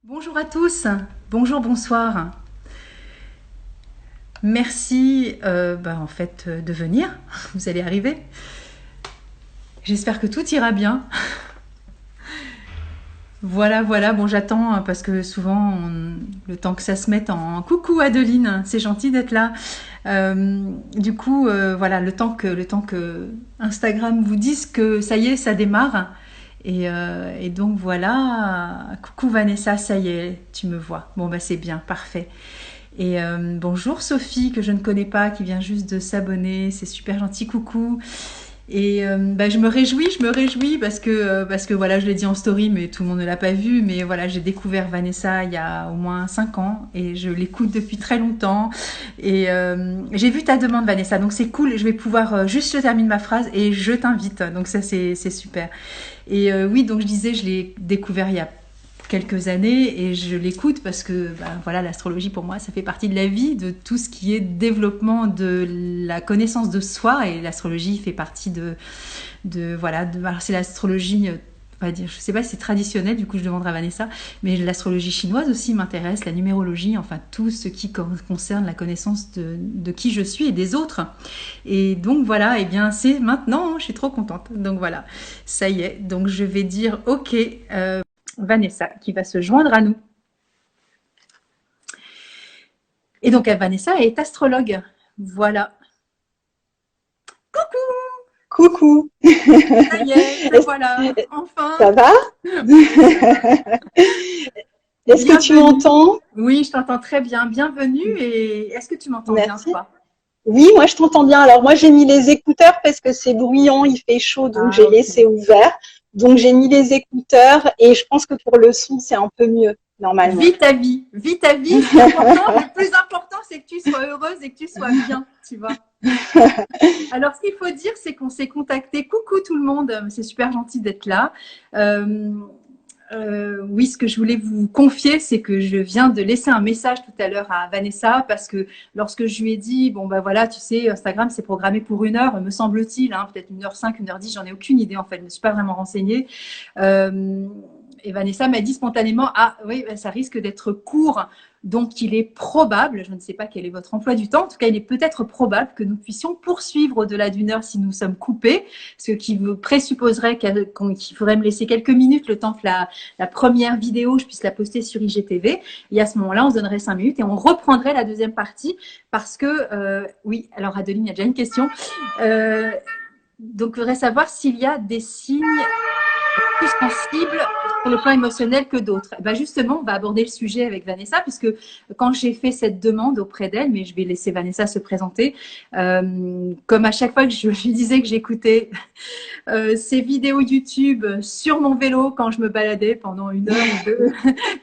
Bonjour à tous, bonjour, bonsoir. Merci de venir, vous allez arriver. J'espère que tout ira bien. Voilà, bon j'attends parce que souvent le temps que ça se mette en coucou Adeline, c'est gentil d'être là. Voilà, le temps que Instagram vous dise que ça y est, ça démarre. Et donc voilà, coucou Vanessa, ça y est, tu me vois. Bon bah c'est bien, parfait. Et bonjour Sophie, que je ne connais pas, qui vient juste de s'abonner, c'est super gentil, coucou. Et je me réjouis parce que voilà, je l'ai dit en story, mais tout le monde ne l'a pas vu. Mais voilà, j'ai découvert Vanessa il y a au moins 5 ans et je l'écoute depuis très longtemps. Et j'ai vu ta demande, Vanessa, donc c'est cool. Je vais pouvoir juste je termine ma phrase et je t'invite. Donc ça c'est super. Et oui, donc je disais, je l'ai découvert il y a quelques années et je l'écoute parce que voilà, l'astrologie pour moi ça fait partie de la vie, de tout ce qui est développement de la connaissance de soi, et l'astrologie fait partie alors c'est l'astrologie, on va dire, je sais pas si c'est traditionnel, du coup je demanderai à Vanessa, mais l'astrologie chinoise aussi m'intéresse, la numérologie, enfin tout ce qui concerne la connaissance de qui je suis et des autres. Et donc voilà, et bien c'est maintenant, je suis trop contente. Donc voilà, ça y est, donc je vais dire ok, Vanessa qui va se joindre à nous. Et donc Vanessa est astrologue. Voilà. Coucou. Ça y est, te voilà. Enfin. Ça va? Est-ce que tu Bienvenue. m'entends? Oui, je t'entends très bien. Bienvenue. Et est-ce que tu m'entends bien, Merci. toi? Oui, moi je t'entends bien. Alors moi j'ai mis les écouteurs parce que c'est bruyant, il fait chaud, donc Ah, j'ai ok. laissé ouvert. Donc j'ai mis les écouteurs et je pense que pour le son c'est un peu mieux normalement. Vis ta vie. Vis ta vie. Ce qui est important, le plus important, c'est que tu sois heureuse et que tu sois bien, tu vois. Alors, ce qu'il faut dire, c'est qu'on s'est contacté. Coucou tout le monde. C'est super gentil d'être là. Euh, oui, ce que je voulais vous confier, c'est que je viens de laisser un message tout à l'heure à Vanessa parce que lorsque je lui ai dit, bon ben voilà, tu sais, Instagram c'est programmé pour 1 heure, me semble-t-il, hein, peut-être 1h05, 1h10, j'en ai aucune idée en fait, je ne me suis pas vraiment renseignée. Euh, et Vanessa m'a dit spontanément, ah oui, ben, ça risque d'être court, donc il est probable, je ne sais pas quel est votre emploi du temps, en tout cas il est peut-être probable que nous puissions poursuivre au-delà d'1 heure si nous sommes coupés, ce qui présupposerait qu'il faudrait me laisser quelques minutes le temps que la première vidéo, je puisse la poster sur IGTV. Et à ce moment-là, on se donnerait 5 minutes et on reprendrait la deuxième partie parce que, oui, alors Adeline, il y a déjà une question. Donc, je voudrais savoir s'il y a des signes plus sensibles sur le plan émotionnel que d'autres. Justement, on va aborder le sujet avec Vanessa, puisque quand j'ai fait cette demande auprès d'elle, mais je vais laisser Vanessa se présenter, comme à chaque fois que je lui disais que j'écoutais ces vidéos YouTube sur mon vélo quand je me baladais pendant 1 heure ou 2.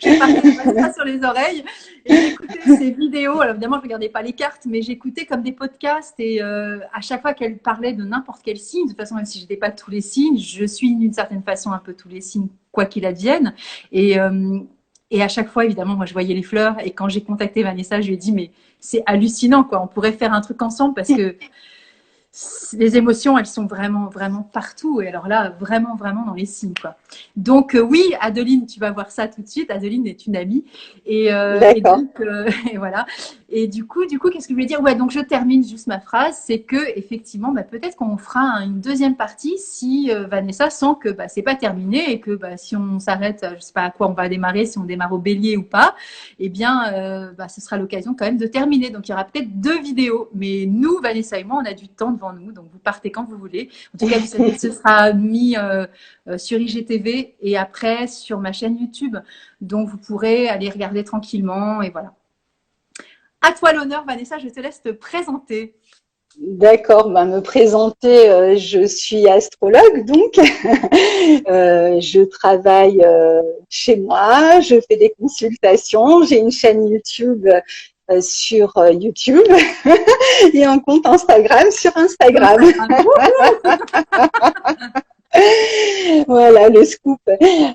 Je partais pas sur les oreilles et j'écoutais ces vidéos. Alors évidemment, je regardais pas les cartes, mais j'écoutais comme des podcasts et à chaque fois qu'elle parlait de n'importe quel signe, de toute façon, même si je n'étais pas tous les signes, je suis d'une certaine façon un peu tous les signes, quoi qu'il advienne. Et, euh, et à chaque fois, évidemment, moi, je voyais les fleurs. Et quand j'ai contacté Vanessa, je lui ai dit, mais c'est hallucinant, quoi. On pourrait faire un truc ensemble parce que les émotions, elles sont vraiment, vraiment partout. Et alors là, vraiment, vraiment dans les signes, quoi. Donc, oui, Adeline, tu vas voir ça tout de suite. Adeline est une amie. Et D'accord. donc, et voilà. Et du coup, qu'est-ce que je voulais dire? Ouais, donc je termine juste ma phrase. C'est que, effectivement, peut-être qu'on fera une deuxième partie si Vanessa sent que c'est pas terminé et que si on s'arrête, je sais pas à quoi on va démarrer, si on démarre au bélier ou pas, eh bien, ce sera l'occasion quand même de terminer. Donc, il y aura peut-être 2 vidéos. Mais nous, Vanessa et moi, on a du temps devant nous. Donc, vous partez quand vous voulez. En tout cas, vous savez que ce sera mis sur IGTV et après sur ma chaîne YouTube. Donc, vous pourrez aller regarder tranquillement et voilà. À toi l'honneur, Vanessa, je te laisse te présenter. D'accord, me présenter, je suis astrologue donc. Je travaille chez moi, je fais des consultations, j'ai une chaîne YouTube sur YouTube et un compte Instagram sur Instagram. Voilà le scoop.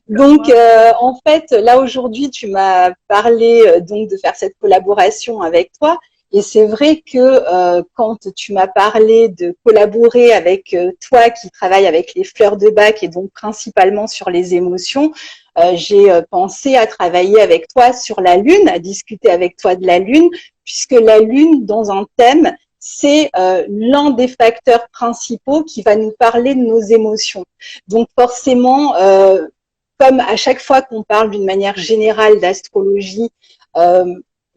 Donc, en fait, là aujourd'hui, tu m'as parlé donc de faire cette collaboration avec toi. Et c'est vrai que quand tu m'as parlé de collaborer avec toi qui travaille avec les fleurs de bac et donc principalement sur les émotions, j'ai pensé à travailler avec toi sur la lune, à discuter avec toi de la lune, puisque la lune, dans un thème, c'est l'un des facteurs principaux qui va nous parler de nos émotions. Donc forcément, comme à chaque fois qu'on parle d'une manière générale d'astrologie,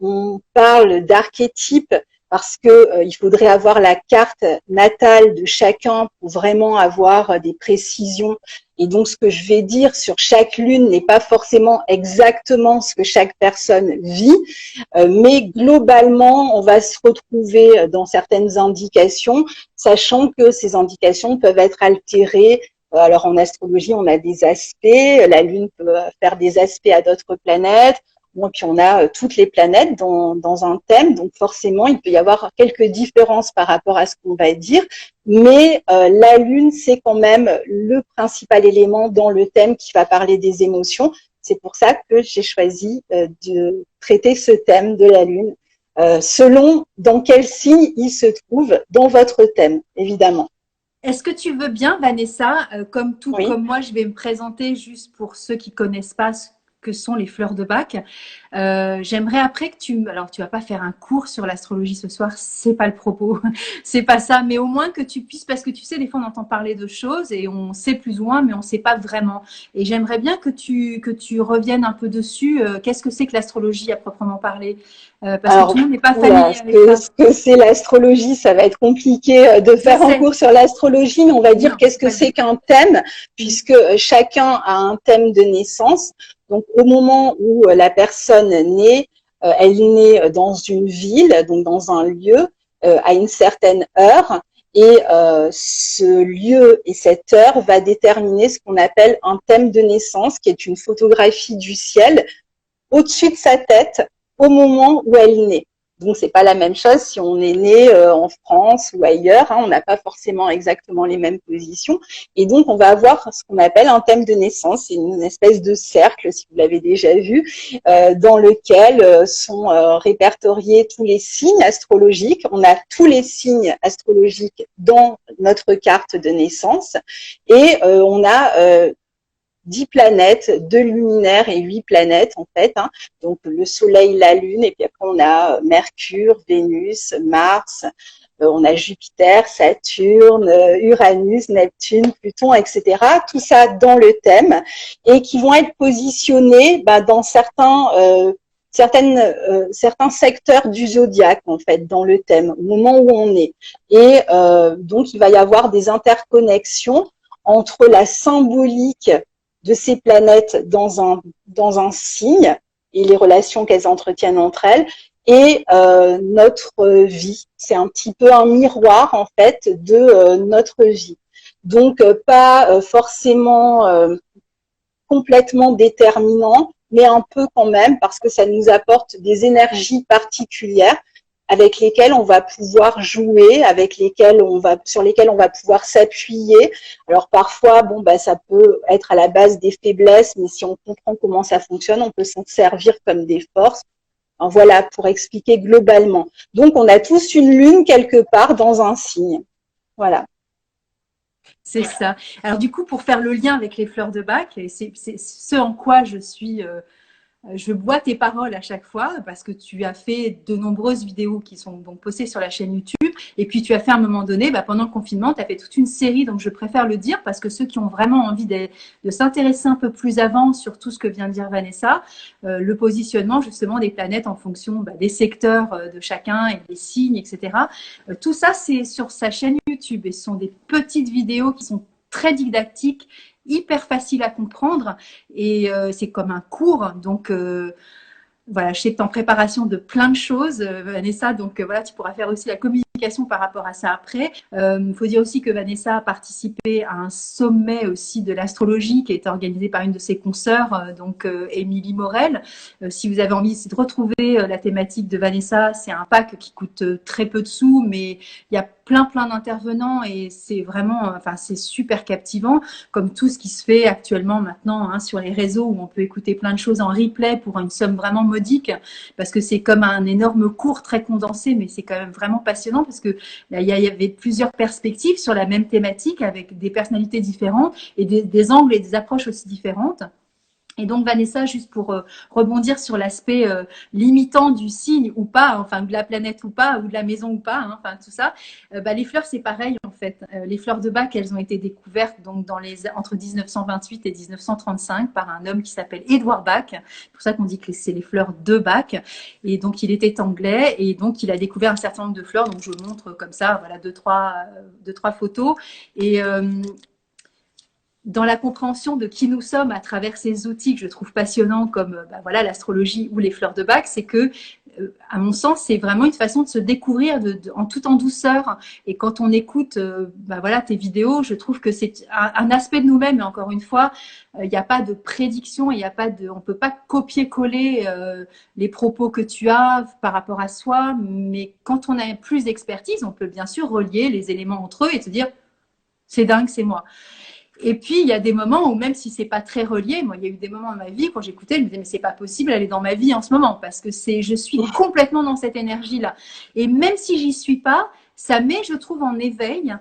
on parle d'archétypes parce que il faudrait avoir la carte natale de chacun pour vraiment avoir des précisions. Et donc, ce que je vais dire sur chaque lune n'est pas forcément exactement ce que chaque personne vit, mais globalement, on va se retrouver dans certaines indications, sachant que ces indications peuvent être altérées. Alors, en astrologie, on a des aspects. La lune peut faire des aspects à d'autres planètes. Bon, puis on a toutes les planètes dans un thème, donc forcément il peut y avoir quelques différences par rapport à ce qu'on va dire, mais la lune c'est quand même le principal élément dans le thème qui va parler des émotions. C'est pour ça que j'ai choisi de traiter ce thème de la lune, selon dans quel signe il se trouve dans votre thème, évidemment. Est-ce que tu veux bien, Vanessa, Oui. comme moi, je vais me présenter juste pour ceux qui connaissent pas ce que sont les fleurs de bac. J'aimerais après que alors tu vas pas faire un cours sur l'astrologie ce soir, c'est pas le propos, c'est pas ça, mais au moins que tu puisses, parce que tu sais, des fois on entend parler de choses et on sait plus ou moins, mais on sait pas vraiment. Et j'aimerais bien que tu reviennes un peu dessus. Qu'est-ce que c'est que l'astrologie à proprement parler? Parce que Alors, tout le monde n'est pas oula, familier avec ça. ce que c'est l'astrologie, ça va être compliqué de Je faire un sais. cours sur l'astrologie, mais on va dire Non, qu'est-ce faut que pas le c'est dire. qu'un thème, Mm. puisque chacun a un thème de naissance. Donc, au moment où la personne naît, elle naît dans une ville, donc dans un lieu, à une certaine heure, et ce lieu et cette heure va déterminer ce qu'on appelle un thème de naissance, qui est une photographie du ciel au-dessus de sa tête au moment où elle naît. Donc, c'est pas la même chose si on est né en France ou ailleurs. Hein, on n'a pas forcément exactement les mêmes positions. Et donc, on va avoir ce qu'on appelle un thème de naissance. C'est une espèce de cercle, si vous l'avez déjà vu, dans lequel sont répertoriés tous les signes astrologiques. On a tous les signes astrologiques dans notre carte de naissance. Et on a 10 planètes, 2 luminaires et 8 planètes en fait. Hein. Donc le Soleil, la Lune, et puis après on a Mercure, Vénus, Mars, on a Jupiter, Saturne, Uranus, Neptune, Pluton, etc. Tout ça dans le thème et qui vont être positionnés dans certains secteurs du zodiaque en fait dans le thème au moment où on est. Et donc il va y avoir des interconnexions entre la symbolique de ces planètes dans un signe et les relations qu'elles entretiennent entre elles et notre vie. C'est un petit peu un miroir en fait de notre vie. Donc pas forcément complètement déterminant, mais un peu quand même parce que ça nous apporte des énergies particulières avec lesquelles on va pouvoir jouer, sur lesquelles on va pouvoir s'appuyer. Alors parfois, ça peut être à la base des faiblesses, mais si on comprend comment ça fonctionne, on peut s'en servir comme des forces. Enfin, voilà, pour expliquer globalement. Donc, on a tous une lune quelque part dans un signe. Voilà. C'est ça. Alors du coup, pour faire le lien avec les fleurs de bac, et c'est ce en quoi je bois tes paroles à chaque fois parce que tu as fait de nombreuses vidéos qui sont donc postées sur la chaîne YouTube. Et puis tu as fait à un moment donné, pendant le confinement, tu as fait toute une série. Donc je préfère le dire parce que ceux qui ont vraiment envie de s'intéresser un peu plus avant sur tout ce que vient de dire Vanessa, le positionnement justement des planètes en fonction des secteurs de chacun et des signes, etc. Tout ça, c'est sur sa chaîne YouTube et ce sont des petites vidéos qui sont très didactiques, hyper facile à comprendre et c'est comme un cours. Donc voilà, je sais que tu es en préparation de plein de choses, Vanessa. Donc voilà, tu pourras faire aussi la communication communication par rapport à ça après. Il faut dire aussi que Vanessa a participé à un sommet aussi de l'astrologie qui a été organisé par une de ses consoeurs, donc Émilie Morel. Si vous avez envie de retrouver la thématique de Vanessa, c'est un pack qui coûte très peu de sous, mais il y a plein d'intervenants et c'est vraiment, enfin, c'est super captivant, comme tout ce qui se fait actuellement maintenant hein, sur les réseaux où on peut écouter plein de choses en replay pour une somme vraiment modique, parce que c'est comme un énorme cours très condensé, mais c'est quand même vraiment passionnant parce que là, il y avait plusieurs perspectives sur la même thématique avec des personnalités différentes et des angles et des approches aussi différentes. Et donc Vanessa, juste pour rebondir sur l'aspect limitant du signe ou pas, enfin de la planète ou pas, ou de la maison ou pas, hein, enfin tout ça, les fleurs c'est pareil en fait. Les fleurs de Bach, elles ont été découvertes donc entre 1928 et 1935 par un homme qui s'appelle Edward Bach. C'est pour ça qu'on dit que c'est les fleurs de Bach. Et donc il était anglais et donc il a découvert un certain nombre de fleurs. Donc je vous montre comme ça, voilà deux trois photos et dans la compréhension de qui nous sommes à travers ces outils que je trouve passionnants comme voilà l'astrologie ou les fleurs de Bach, c'est que à mon sens c'est vraiment une façon de se découvrir tout en douceur. Et quand on écoute voilà tes vidéos, je trouve que c'est un aspect de nous-mêmes. Et encore une fois, il n'y a pas de prédiction, on peut pas copier-coller les propos que tu as par rapport à soi. Mais quand on a plus d'expertise, on peut bien sûr relier les éléments entre eux et se dire c'est dingue, c'est moi. Et puis, il y a des moments où même si c'est pas très relié, moi, il y a eu des moments dans ma vie, quand j'écoutais, je me disais, mais c'est pas possible, elle est dans ma vie en ce moment, parce que je suis complètement dans cette énergie-là. Et même si j'y suis pas, ça met, je trouve, en éveil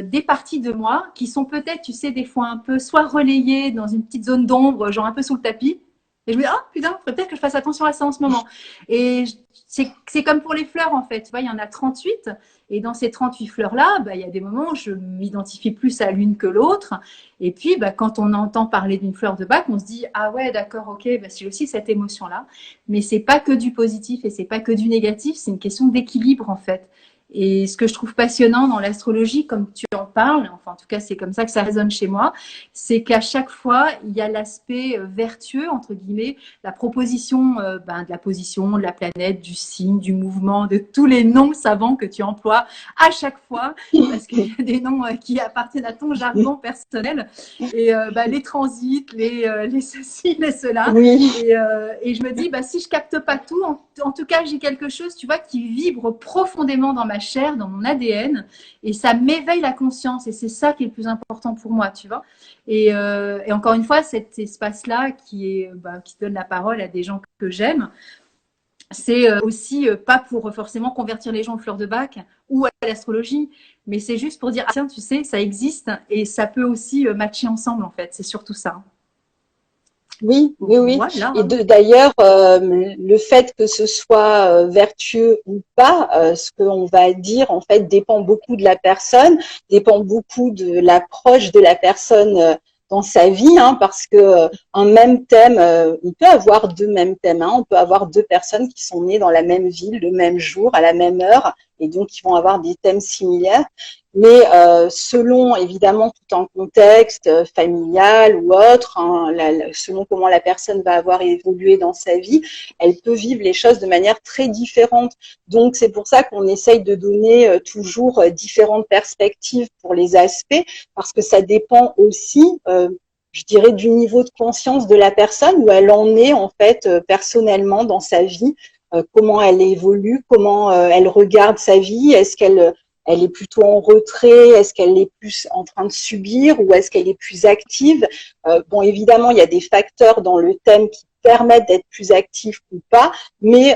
des parties de moi qui sont peut-être, tu sais, des fois un peu soit relayées dans une petite zone d'ombre, genre un peu sous le tapis. Et je me dis, oh putain, il faudrait peut-être que je fasse attention à ça en ce moment. Et c'est comme pour les fleurs, en fait. Tu vois, il y en a 38. Et dans ces 38 fleurs-là, il y a des moments où je m'identifie plus à l'une que l'autre. Et puis, quand on entend parler d'une fleur de Bach, on se dit ah ouais, d'accord, ok, j'ai aussi cette émotion-là. Mais c'est pas que du positif et c'est pas que du négatif, c'est une question d'équilibre en fait. Et ce que je trouve passionnant dans l'astrologie, comme tu en parles, enfin en tout cas c'est comme ça que ça résonne chez moi, c'est qu'à chaque fois il y a l'aspect vertueux entre guillemets, la proposition de la position, de la planète, du signe, du mouvement, de tous les noms savants que tu emploies à chaque fois, parce qu'il y a des noms qui appartiennent à ton jargon personnel, et les transits, les ceci, les cela, Oui. et je me dis si je capte pas tout, en tout cas j'ai quelque chose, tu vois, qui vibre profondément dans ma chair, dans mon ADN, et ça m'éveille la conscience, et c'est ça qui est le plus important pour moi, tu vois. Et encore une fois, cet espace-là qui donne la parole à des gens que j'aime, c'est aussi pas pour forcément convertir les gens aux fleurs de Bach ou à l'astrologie, mais c'est juste pour dire, tiens, tu sais, ça existe et ça peut aussi matcher ensemble, en fait. C'est surtout ça. Oui. Voilà. Et d'ailleurs, le fait que ce soit vertueux ou pas, ce qu'on va dire, en fait, dépend beaucoup de la personne, dépend beaucoup de l'approche de la personne dans sa vie, hein, parce que un même thème, on peut avoir deux mêmes thèmes, hein, on peut avoir deux personnes qui sont nées dans la même ville, le même jour, à la même heure, et donc qui vont avoir des thèmes similaires. Mais selon évidemment tout un contexte familial ou autre, hein, selon comment la personne va avoir évolué dans sa vie, elle peut vivre les choses de manière très différente. Donc c'est pour ça qu'on essaye de donner toujours différentes perspectives pour les aspects, parce que ça dépend aussi, je dirais, du niveau de conscience de la personne, où elle en est en fait personnellement dans sa vie, comment elle évolue, comment elle regarde sa vie, est-ce qu'elle est plutôt en retrait, est-ce qu'elle est plus en train de subir ou est-ce qu'elle est plus active. Bon, évidemment, il y a des facteurs dans le thème qui permettent d'être plus actif ou pas, mais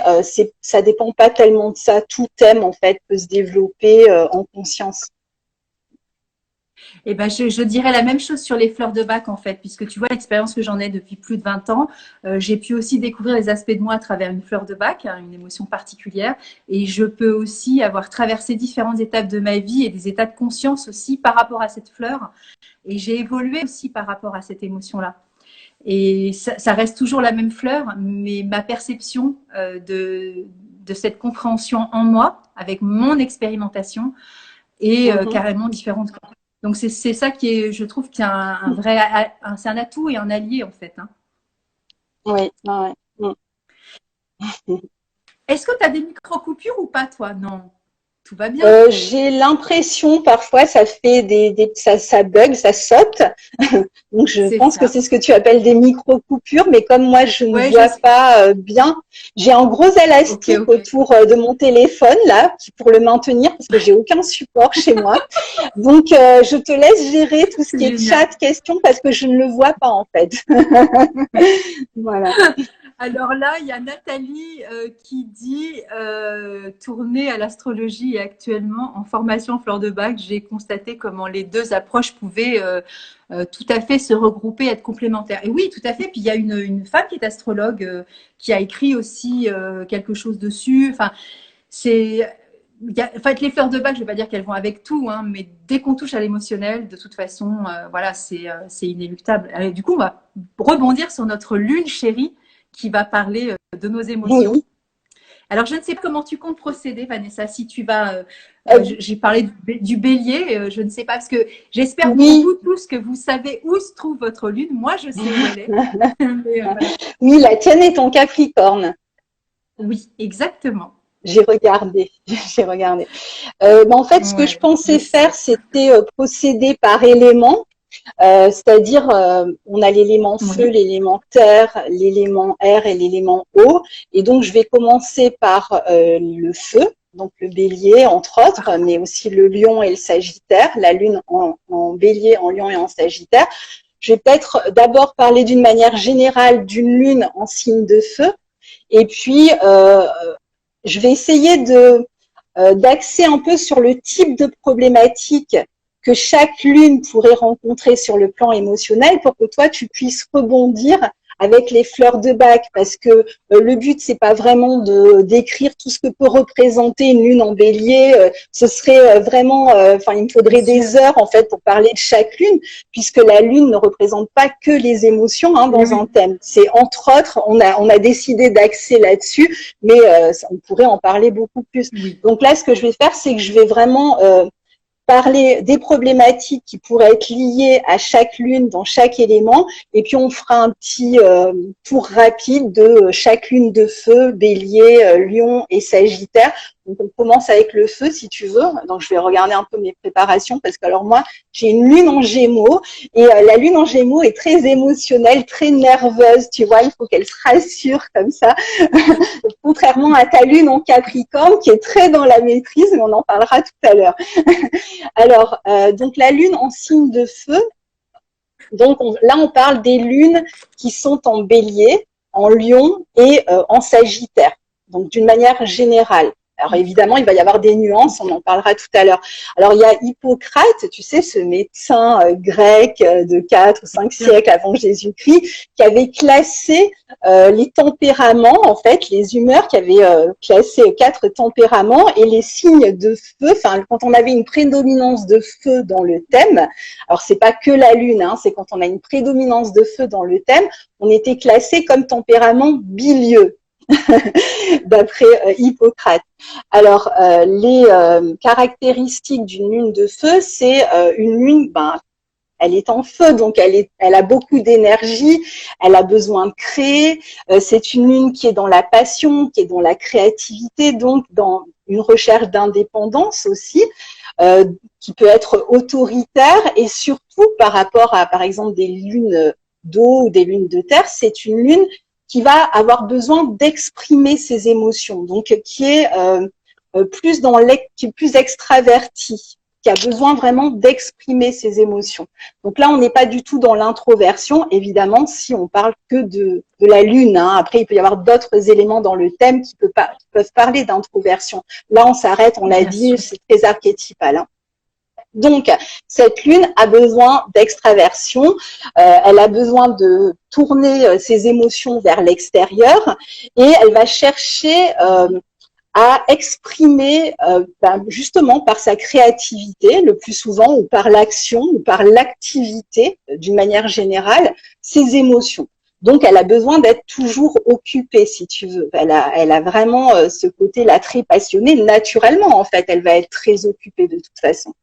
ça dépend pas tellement de ça. Tout thème, en fait, peut se développer en conscience. Et je dirais la même chose sur les fleurs de Bach, en fait, puisque tu vois l'expérience que j'en ai depuis plus de 20 ans. J'ai pu aussi découvrir les aspects de moi à travers une fleur de Bach, hein, une émotion particulière. Et je peux aussi avoir traversé différentes étapes de ma vie et des états de conscience aussi par rapport à cette fleur. Et j'ai évolué aussi par rapport à cette émotion-là. Et ça reste toujours la même fleur, mais ma perception de cette compréhension en moi, avec mon expérimentation, est carrément différente. Donc c'est ça qui est, je trouve, qui est un vrai, c'est un atout et un allié en fait. Hein. Oui, ouais. Est-ce que tu as des micro-coupures ou pas, toi? Non. Tout va bien. J'ai l'impression parfois ça fait ça bug, ça saute. Donc je C'est pense que ça. c'est ce que tu appelles des micro-coupures, mais comme moi je ne Ouais, vois pas bien, j'ai un gros ok, élastique ok. autour de mon téléphone là pour le maintenir parce que j'ai aucun support chez moi. Donc je te laisse gérer tout ce C'est qui est génial. chat, questions parce que je ne le vois pas en fait. Voilà. Alors là, il y a Nathalie qui dit tourner à l'astrologie et actuellement en formation fleur de bac, j'ai constaté comment les deux approches pouvaient tout à fait se regrouper, être complémentaires. Et oui, tout à fait. Puis il y a une femme qui est astrologue qui a écrit aussi quelque chose dessus. Enfin, c'est en fait, les fleurs de bac, je ne vais pas dire qu'elles vont avec tout, hein, mais dès qu'on touche à l'émotionnel, de toute façon, voilà, c'est inéluctable. Allez, du coup, on va rebondir sur notre lune chérie qui va parler de nos émotions. Oui. Alors, je ne sais pas comment tu comptes procéder, Vanessa, si tu vas... Euh, j'ai parlé du bélier, je ne sais pas, parce que j'espère pour oui. vous tous que vous savez où se trouve votre lune. Moi, je sais où elle est. Mais, voilà. Oui, la tienne est en Capricorne. Oui, exactement. J'ai regardé, j'ai regardé. En fait, ce que je Ouais, pensais je faire, sais. c'était procéder par élément, c'est-à-dire on a l'élément feu, Oui, l'élément terre, l'élément air et l'élément eau. Et donc, je vais commencer par le feu, donc le bélier, entre autres, mais aussi le lion et le sagittaire, la lune en bélier, en lion et en sagittaire. Je vais peut-être d'abord parler d'une manière générale d'une lune en signe de feu, et puis je vais essayer d'axer un peu sur le type de problématique que chaque lune pourrait rencontrer sur le plan émotionnel pour que toi tu puisses rebondir avec les fleurs de bac, parce que le but c'est pas vraiment de d'écrire tout ce que peut représenter une lune en bélier, ce serait vraiment enfin il me bien faudrait sûr. des heures en fait pour parler de chaque lune, puisque la lune ne représente pas que les émotions Oui, dans oui. un thème, c'est entre autres on a décidé d'axer là-dessus, mais on pourrait en parler beaucoup plus. Oui. Donc là, ce que je vais faire, c'est que je vais vraiment parler des problématiques qui pourraient être liées à chaque lune dans chaque élément, et puis on fera un petit tour rapide de chaque lune de feu, bélier, lion et sagittaire. Donc on commence avec le feu si tu veux. Donc je vais regarder un peu mes préparations parce que alors moi j'ai une lune en gémeaux et la lune en gémeaux est très émotionnelle, très nerveuse, tu vois, il faut qu'elle se rassure comme ça. Contrairement à ta lune en Capricorne qui est très dans la maîtrise, mais on en parlera tout à l'heure. Alors, donc la lune en signe de feu, donc là on parle des lunes qui sont en bélier, en lion et en sagittaire, donc d'une manière générale. Alors évidemment, il va y avoir des nuances, on en parlera tout à l'heure. Alors il y a Hippocrate, tu sais, ce médecin grec de 4 ou 5 siècles avant Jésus-Christ, qui avait classé les tempéraments, en fait, les humeurs, qui avait classé 4 tempéraments et les signes de feu. Enfin, quand on avait une prédominance de feu dans le thème, alors c'est pas que la lune, hein, c'est quand on a une prédominance de feu dans le thème, on était classé comme tempérament bilieux. D'après Hippocrate. Alors, les caractéristiques d'une lune de feu, c'est une lune, elle est en feu, donc elle a beaucoup d'énergie, elle a besoin de créer. C'est une lune qui est dans la passion, qui est dans la créativité, donc dans une recherche d'indépendance aussi, qui peut être autoritaire et surtout par rapport à, par exemple, des lunes d'eau ou des lunes de terre, c'est une lune qui va avoir besoin d'exprimer ses émotions, donc qui est qui est plus extraverti, qui a besoin vraiment d'exprimer ses émotions. Donc là, on n'est pas du tout dans l'introversion, évidemment, si on parle que de la lune. Hein. Après, il peut y avoir d'autres éléments dans le thème qui peuvent parler d'introversion. Là, on s'arrête, on l'a dit, c'est très archétypal. Hein. Donc, cette lune a besoin d'extraversion, elle a besoin de tourner ses émotions vers l'extérieur et elle va chercher à exprimer justement par sa créativité le plus souvent ou par l'action ou par l'activité d'une manière générale ses émotions. Donc, elle a besoin d'être toujours occupée, si tu veux. Elle a vraiment ce côté-là très passionné. Naturellement, en fait, elle va être très occupée de toute façon.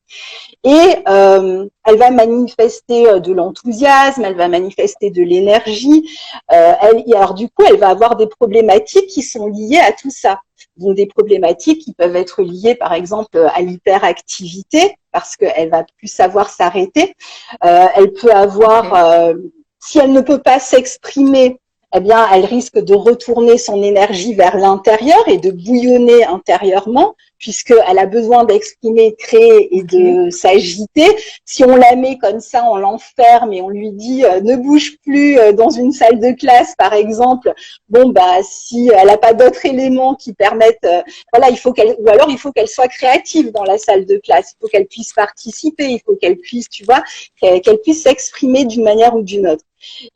Et elle va manifester de l'enthousiasme, elle va manifester de l'énergie. Alors du coup, elle va avoir des problématiques qui sont liées à tout ça. donc des problématiques qui peuvent être liées, par exemple, à l'hyperactivité, parce qu'elle va plus savoir s'arrêter. Elle peut avoir, si elle ne peut pas s'exprimer, eh bien, elle risque de retourner son énergie vers l'intérieur et de bouillonner intérieurement, puisqu'elle a besoin d'exprimer, de créer et de s'agiter. Si on la met comme ça, on l'enferme et on lui dit ne bouge plus dans une salle de classe, par exemple, bon, bah, si elle n'a pas d'autres éléments qui permettent, voilà, ou alors il faut qu'elle soit créative dans la salle de classe. Il faut qu'elle puisse participer, il faut qu'elle puisse, tu vois, qu'elle puisse s'exprimer d'une manière ou d'une autre.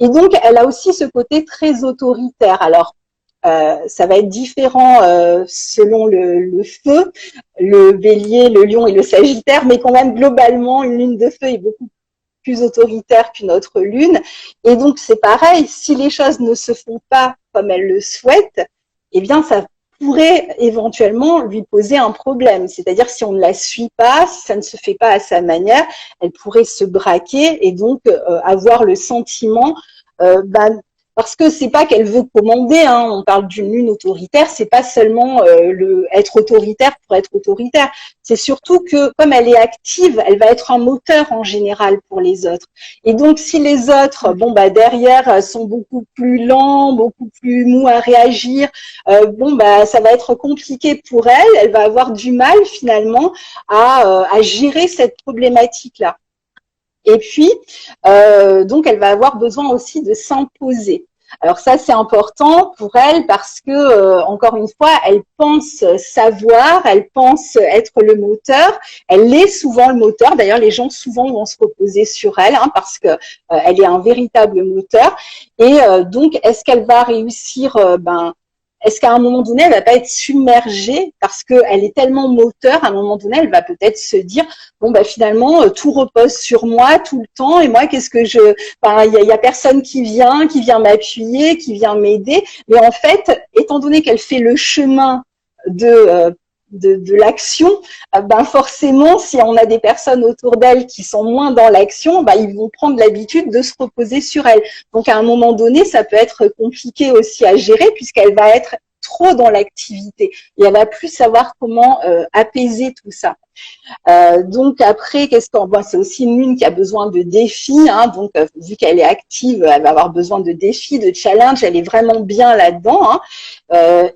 Et donc, elle a aussi ce côté très autoritaire. Alors, ça va être différent selon le feu, le bélier, le lion et le sagittaire, mais quand même, globalement, une lune de feu est beaucoup plus autoritaire qu'une autre lune. Et donc, c'est pareil, si les choses ne se font pas comme elle le souhaite, eh bien, ça pourrait éventuellement lui poser un problème. C'est-à-dire, si on ne la suit pas, si ça ne se fait pas à sa manière, elle pourrait se braquer et donc avoir le sentiment, parce que c'est pas qu'elle veut commander, hein, on parle d'une lune autoritaire, c'est pas seulement être autoritaire pour être autoritaire, c'est surtout que comme elle est active, elle va être un moteur en général pour les autres. Et donc si les autres, bon bah derrière sont beaucoup plus lents, beaucoup plus mous à réagir, bon bah ça va être compliqué pour elle, elle va avoir du mal finalement à gérer cette problématique-là. Et puis, donc, elle va avoir besoin aussi de s'imposer. Alors ça, c'est important pour elle parce que, encore une fois, elle pense savoir, elle pense être le moteur. Elle est souvent le moteur. D'ailleurs, les gens souvent vont se reposer sur elle hein, parce que elle est un véritable moteur. Et donc, est-ce qu'elle va réussir est-ce qu'à un moment donné, elle va pas être submergée parce qu'elle est tellement moteur, à un moment donné, elle va peut-être se dire, bon, bah, finalement, tout repose sur moi tout le temps et moi, qu'est-ce que il y a personne qui vient m'appuyer, qui vient m'aider. Mais en fait, étant donné qu'elle fait le chemin de l'action, forcément, si on a des personnes autour d'elle qui sont moins dans l'action, ils vont prendre l'habitude de se reposer sur elle. Donc, à un moment donné, ça peut être compliqué aussi à gérer puisqu'elle va être trop dans l'activité et elle va plus savoir comment apaiser tout ça. Donc après, c'est aussi une lune qui a besoin de défis, hein, donc vu qu'elle est active, elle va avoir besoin de défis, de challenges, elle est vraiment bien là-dedans, hein.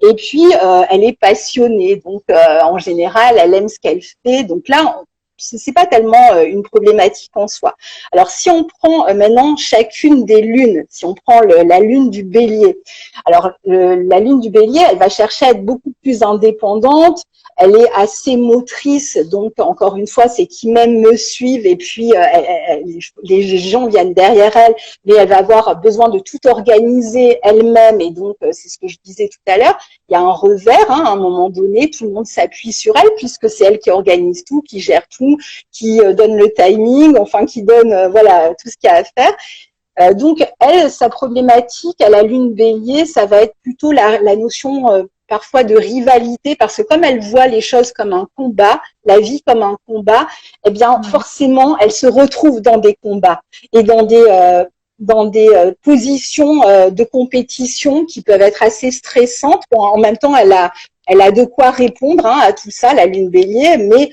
Et puis elle est passionnée, donc en général, elle aime ce qu'elle fait, donc là, c'est pas tellement une problématique en soi. Alors si on prend maintenant chacune des lunes, si on prend la lune du Bélier, alors la lune du Bélier, elle va chercher à être beaucoup plus indépendante. Elle est assez motrice, donc encore une fois, c'est qui même me suivent et puis les gens viennent derrière elle, mais elle va avoir besoin de tout organiser elle-même et donc c'est ce que je disais tout à l'heure. Il y a un revers, hein, à un moment donné, tout le monde s'appuie sur elle puisque c'est elle qui organise tout, qui gère tout, qui donne le timing, enfin qui donne voilà tout ce qu'il y a à faire. Donc elle, sa problématique à la lune Bélier, ça va être plutôt la notion parfois de rivalité, parce que comme elle voit les choses comme un combat, la vie comme un combat, eh bien forcément, elle se retrouve dans des combats et dans des positions de compétition qui peuvent être assez stressantes. Bon, en même temps, elle a de quoi répondre hein, à tout ça, la lune Bélier, mais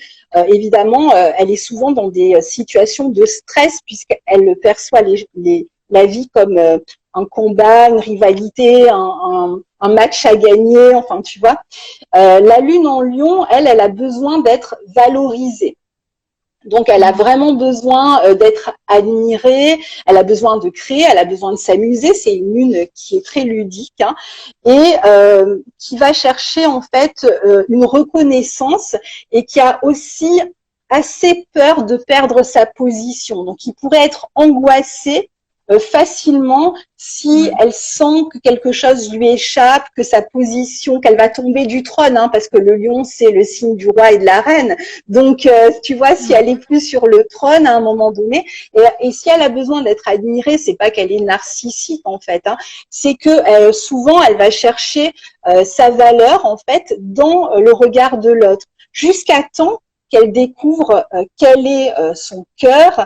évidemment, elle est souvent dans des situations de stress puisqu'elle perçoit la vie comme un combat, une rivalité, un match à gagner, enfin tu vois. La lune en Lion, elle a besoin d'être valorisée. Donc, elle a vraiment besoin d'être admirée, elle a besoin de créer, elle a besoin de s'amuser. C'est une lune qui est très ludique hein, et qui va chercher en fait une reconnaissance et qui a aussi assez peur de perdre sa position. Donc, il pourrait être angoissée facilement si elle sent que quelque chose lui échappe, que sa position, qu'elle va tomber du trône, hein, parce que le lion, c'est le signe du roi et de la reine. Donc, tu vois, si elle est plus sur le trône à un moment donné, et si elle a besoin d'être admirée, c'est pas qu'elle est narcissique en fait, hein, c'est que souvent, elle va chercher sa valeur en fait dans le regard de l'autre, jusqu'à temps qu'elle découvre quel est son cœur,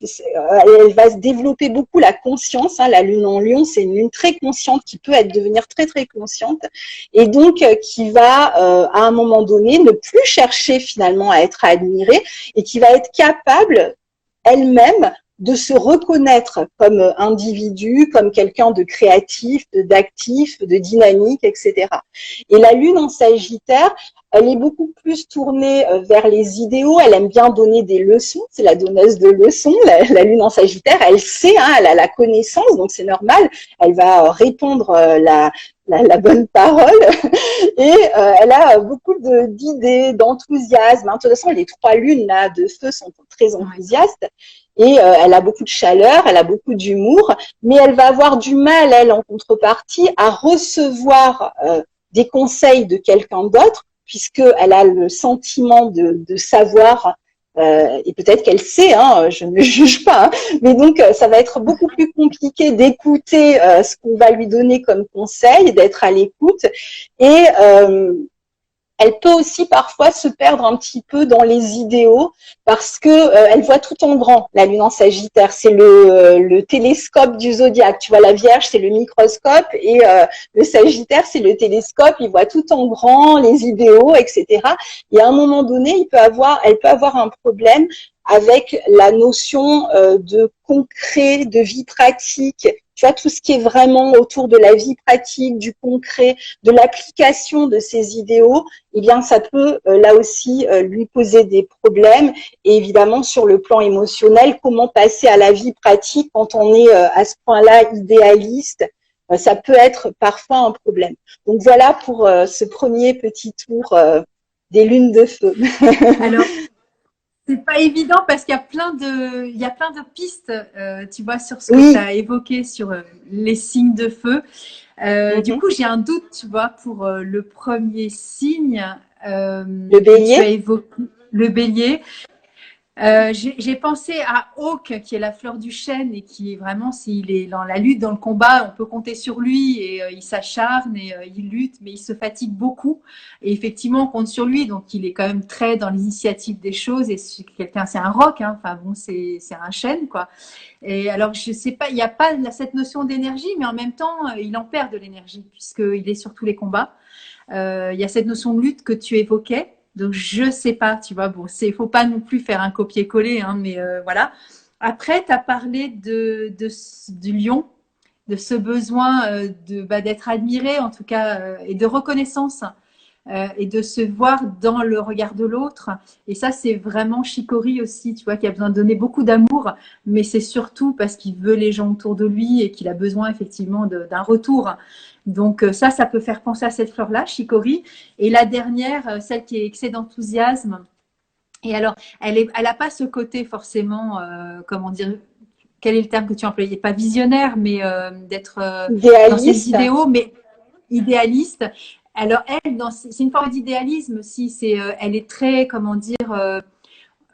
elle va se développer beaucoup la conscience. Hein, la lune en Lion, c'est une lune très consciente qui peut devenir très très consciente et donc qui va à un moment donné ne plus chercher finalement à être admirée et qui va être capable elle-même de se reconnaître comme individu, comme quelqu'un de créatif, d'actif, de dynamique, etc. Et la lune en Sagittaire, elle est beaucoup plus tournée vers les idéaux, elle aime bien donner des leçons, c'est la donneuse de leçons, la lune en Sagittaire, elle sait, hein, elle a la connaissance, donc c'est normal, elle va répondre la bonne parole et elle a beaucoup d'idées, d'enthousiasme. De toute façon, les 3 lunes là, de feu sont très enthousiastes et elle a beaucoup de chaleur, elle a beaucoup d'humour, mais elle va avoir du mal, elle, en contrepartie, à recevoir des conseils de quelqu'un d'autre puisqu'elle a le sentiment de savoir, et peut-être qu'elle sait, hein, je ne juge pas, hein, mais donc ça va être beaucoup plus compliqué d'écouter ce qu'on va lui donner comme conseil, d'être à l'écoute, et elle peut aussi parfois se perdre un petit peu dans les idéaux parce que elle voit tout en grand. La lune en Sagittaire, c'est le télescope du zodiaque. Tu vois, la Vierge, c'est le microscope et le Sagittaire, c'est le télescope. Il voit tout en grand, les idéaux, etc. Et à un moment donné, elle peut avoir un problème avec la notion de concret, de vie pratique. Tu vois, tout ce qui est vraiment autour de la vie pratique, du concret, de l'application de ces idéaux, eh bien, ça peut là aussi lui poser des problèmes. Et évidemment, sur le plan émotionnel, comment passer à la vie pratique quand on est à ce point-là idéaliste, ça peut être parfois un problème. Donc voilà pour ce premier petit tour des lunes de feu. Alors, c'est pas évident parce qu'il y a il y a plein de pistes, tu vois, sur ce que tu as évoqué sur les signes de feu. Du coup, j'ai un doute, tu vois, pour le premier signe. Le bélier. Tu as évoqué le bélier. J'ai pensé à Hawk, qui est la fleur du chêne et qui est vraiment, s'il est dans la lutte, dans le combat, on peut compter sur lui et il s'acharne et il lutte, mais il se fatigue beaucoup. Et effectivement, on compte sur lui, donc il est quand même très dans l'initiative des choses et c'est quelqu'un, c'est un roc, hein, enfin bon, c'est un chêne, quoi. Et alors, je sais pas, il n'y a pas cette notion d'énergie, mais en même temps, il en perd de l'énergie puisqu'il est sur tous les combats. Il y a cette notion de lutte que tu évoquais. Donc, je sais pas, tu vois, bon, faut pas non plus faire un copier-coller, hein, mais voilà. Après, tu as parlé du lion, de ce besoin d'être admiré, en tout cas, et de reconnaissance, et de se voir dans le regard de l'autre. Et ça, c'est vraiment Chicory aussi, tu vois, qui a besoin de donner beaucoup d'amour, mais c'est surtout parce qu'il veut les gens autour de lui et qu'il a besoin effectivement d'un retour. Donc ça peut faire penser à cette fleur-là, Chicory. Et la dernière, celle qui est excès d'enthousiasme. Et alors, elle a pas ce côté forcément, comment dire, quel est le terme que tu employais? Pas visionnaire, mais d'être dans ses idéaux, mais idéaliste. Alors elle, c'est une forme d'idéalisme aussi. Elle est très, comment dire,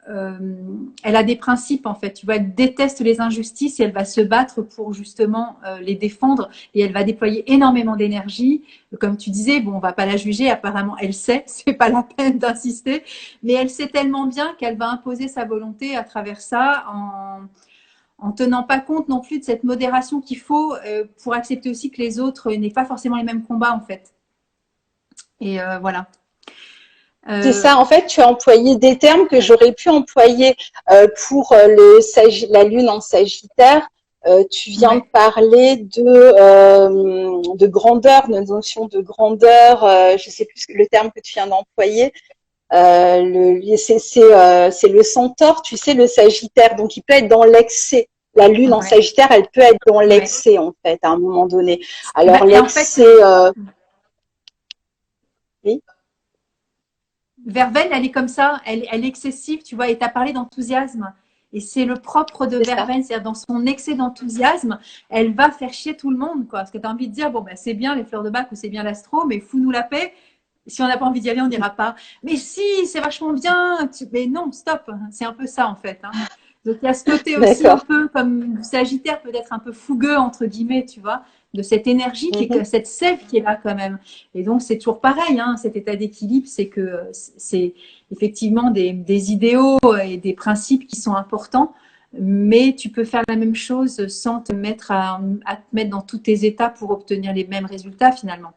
elle a des principes en fait. Tu vois, elle déteste les injustices et elle va se battre pour justement les défendre. Et elle va déployer énormément d'énergie. Comme tu disais, bon, on va pas la juger. Apparemment, elle sait. C'est pas la peine d'insister. Mais elle sait tellement bien qu'elle va imposer sa volonté à travers ça en tenant pas compte non plus de cette modération qu'il faut pour accepter aussi que les autres n'aient pas forcément les mêmes combats en fait. Et voilà. C'est ça, en fait, tu as employé des termes que j'aurais pu employer pour la lune en Sagittaire. Tu viens de parler de grandeur, de notion de grandeur, je sais plus le terme que tu viens d'employer. C'est le centaure, tu sais, le Sagittaire, donc il peut être dans l'excès. La lune en Sagittaire, elle peut être dans l'excès en fait, à un moment donné. Alors l'excès, oui. Verveine, elle est comme ça, elle est excessive, tu vois, et tu as parlé d'enthousiasme. Et c'est le propre de Verveine, c'est-à-dire dans son excès d'enthousiasme, elle va faire chier tout le monde, quoi. Parce que tu as envie de dire, bon, ben, c'est bien les fleurs de bac ou c'est bien l'astro, mais fous-nous la paix. Si on n'a pas envie d'y aller, on n'ira pas. Mais si, c'est vachement bien. Mais non, stop. C'est un peu ça, en fait. Hein. Donc, il y a ce côté aussi un peu comme du Sagittaire, peut-être un peu fougueux, entre guillemets, tu vois, de cette énergie, cette sève qui est là quand même. Et donc, c'est toujours pareil, hein, cet état d'équilibre, c'est que c'est effectivement des idéaux et des principes qui sont importants. mais tu peux faire la même chose sans te mettre à te mettre dans tous tes états pour obtenir les mêmes résultats finalement.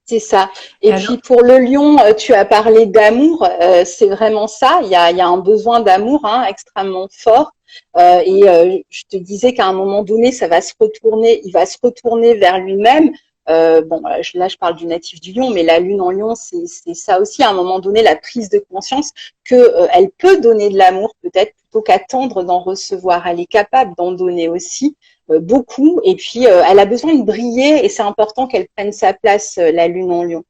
C'est ça. Et Et alors, puis pour le lion, tu as parlé d'amour, c'est vraiment ça. Il y a un besoin d'amour hein, extrêmement fort. Je te disais qu'à un moment donné, ça va se retourner, il va se retourner vers lui-même. Bon, là, je parle du natif du lion, mais la lune en lion, c'est ça aussi. À un moment donné, la prise de conscience que elle peut donner de l'amour peut-être plutôt qu'attendre d'en recevoir. Elle est capable d'en donner aussi beaucoup. Et puis, elle a besoin de briller et c'est important qu'elle prenne sa place, la lune en lion.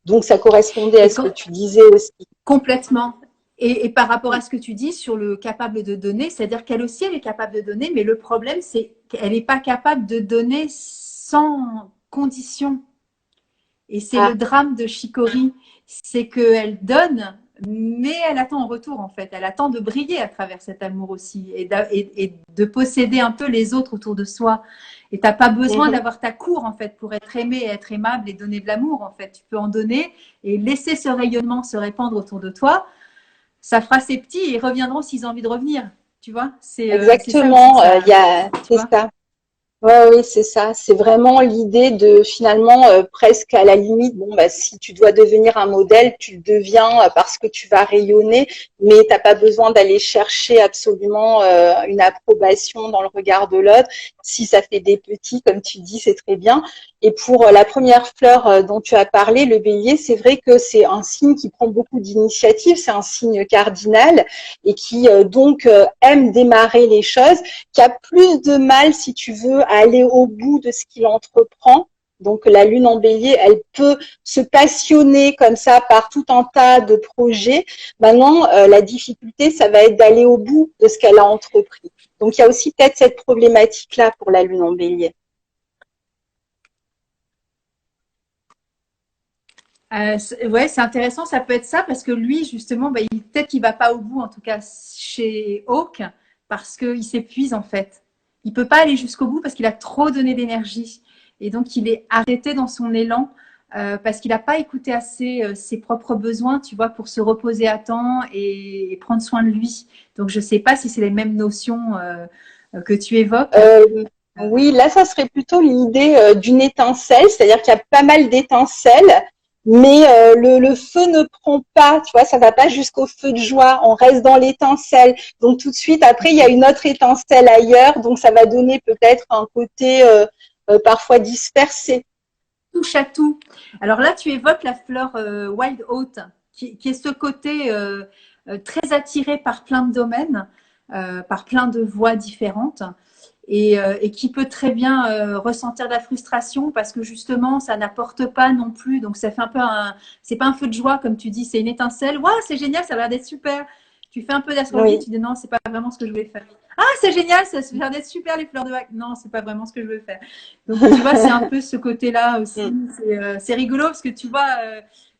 Donc, ça correspondait à et ce que quand, tu disais aussi. complètement. Et par rapport à ce que tu dis sur le capable de donner, c'est-à-dire qu'elle aussi, elle est capable de donner, mais le problème, c'est qu'elle n'est pas capable de donner sans condition. Et c'est le Ah, drame de Shikori, c'est qu'elle donne, mais elle attend en retour en fait. Elle attend de briller à travers cet amour aussi et de posséder un peu les autres autour de soi. Et t'as pas besoin mhm. d'avoir ta cour en fait pour être aimé, être aimable et donner de l'amour en fait. Tu peux en donner et laisser ce rayonnement se répandre autour de toi. Ça fera ses petits et ils reviendront s'ils ont envie de revenir. Tu vois, c'est ça aussi que Exactement. ça, tu C'est vois. ça. Ouais, oui, c'est ça. C'est vraiment l'idée de finalement presque à la limite, bon bah si tu dois devenir un modèle, tu le deviens parce que tu vas rayonner, mais t'as pas besoin d'aller chercher absolument une approbation dans le regard de l'autre. Si ça fait des petits, comme tu dis, c'est très bien. Et pour la première fleur dont tu as parlé, le bélier, c'est vrai que c'est un signe qui prend beaucoup d'initiative, c'est un signe cardinal et qui donc aime démarrer les choses, qui a plus de mal, si tu veux, à aller au bout de ce qu'il entreprend. Donc la lune en bélier, elle peut se passionner comme ça par tout un tas de projets. Maintenant, la difficulté, ça va être d'aller au bout de ce qu'elle a entrepris. Donc il y a aussi peut-être cette problématique-là pour la lune en bélier. Ouais, c'est intéressant, ça peut être ça parce que lui, justement, bah, peut-être qu'il va pas au bout, en tout cas chez Hawk, parce qu'il s'épuise en fait. Il peut pas aller jusqu'au bout parce qu'il a trop donné d'énergie et donc il est arrêté dans son élan parce qu'il n'a pas écouté assez ses propres besoins, tu vois, pour se reposer à temps et prendre soin de lui. Donc je sais pas si c'est les mêmes notions que tu évoques. Euh, oui, là, ça serait plutôt l'idée d'une étincelle, c'est-à-dire qu'il y a pas mal d'étincelles, mais le feu ne prend pas, tu vois, ça va pas jusqu'au feu de joie, on reste dans l'étincelle. Donc tout de suite, après, il y a une autre étincelle ailleurs, donc ça va donner peut-être un côté parfois dispersé. Touche à tout. Alors là, tu évoques la fleur Wild Oat, qui est ce côté très attiré par plein de domaines, par plein de voies différentes, et qui peut très bien ressentir de la frustration parce que justement, ça n'apporte pas non plus. Donc, ça fait un peu c'est pas un feu de joie comme tu dis, c'est une étincelle. Waouh, c'est génial, ça a l'air d'être super. Tu fais un peu d'astrologie, Oui. tu dis non, c'est pas vraiment ce que je voulais faire. Ah, c'est génial, ça a l'air d'être super les fleurs de bac. Non, c'est pas vraiment ce que je veux faire. Donc, tu vois, c'est un peu ce côté-là aussi. Mm. C'est rigolo parce que tu vois,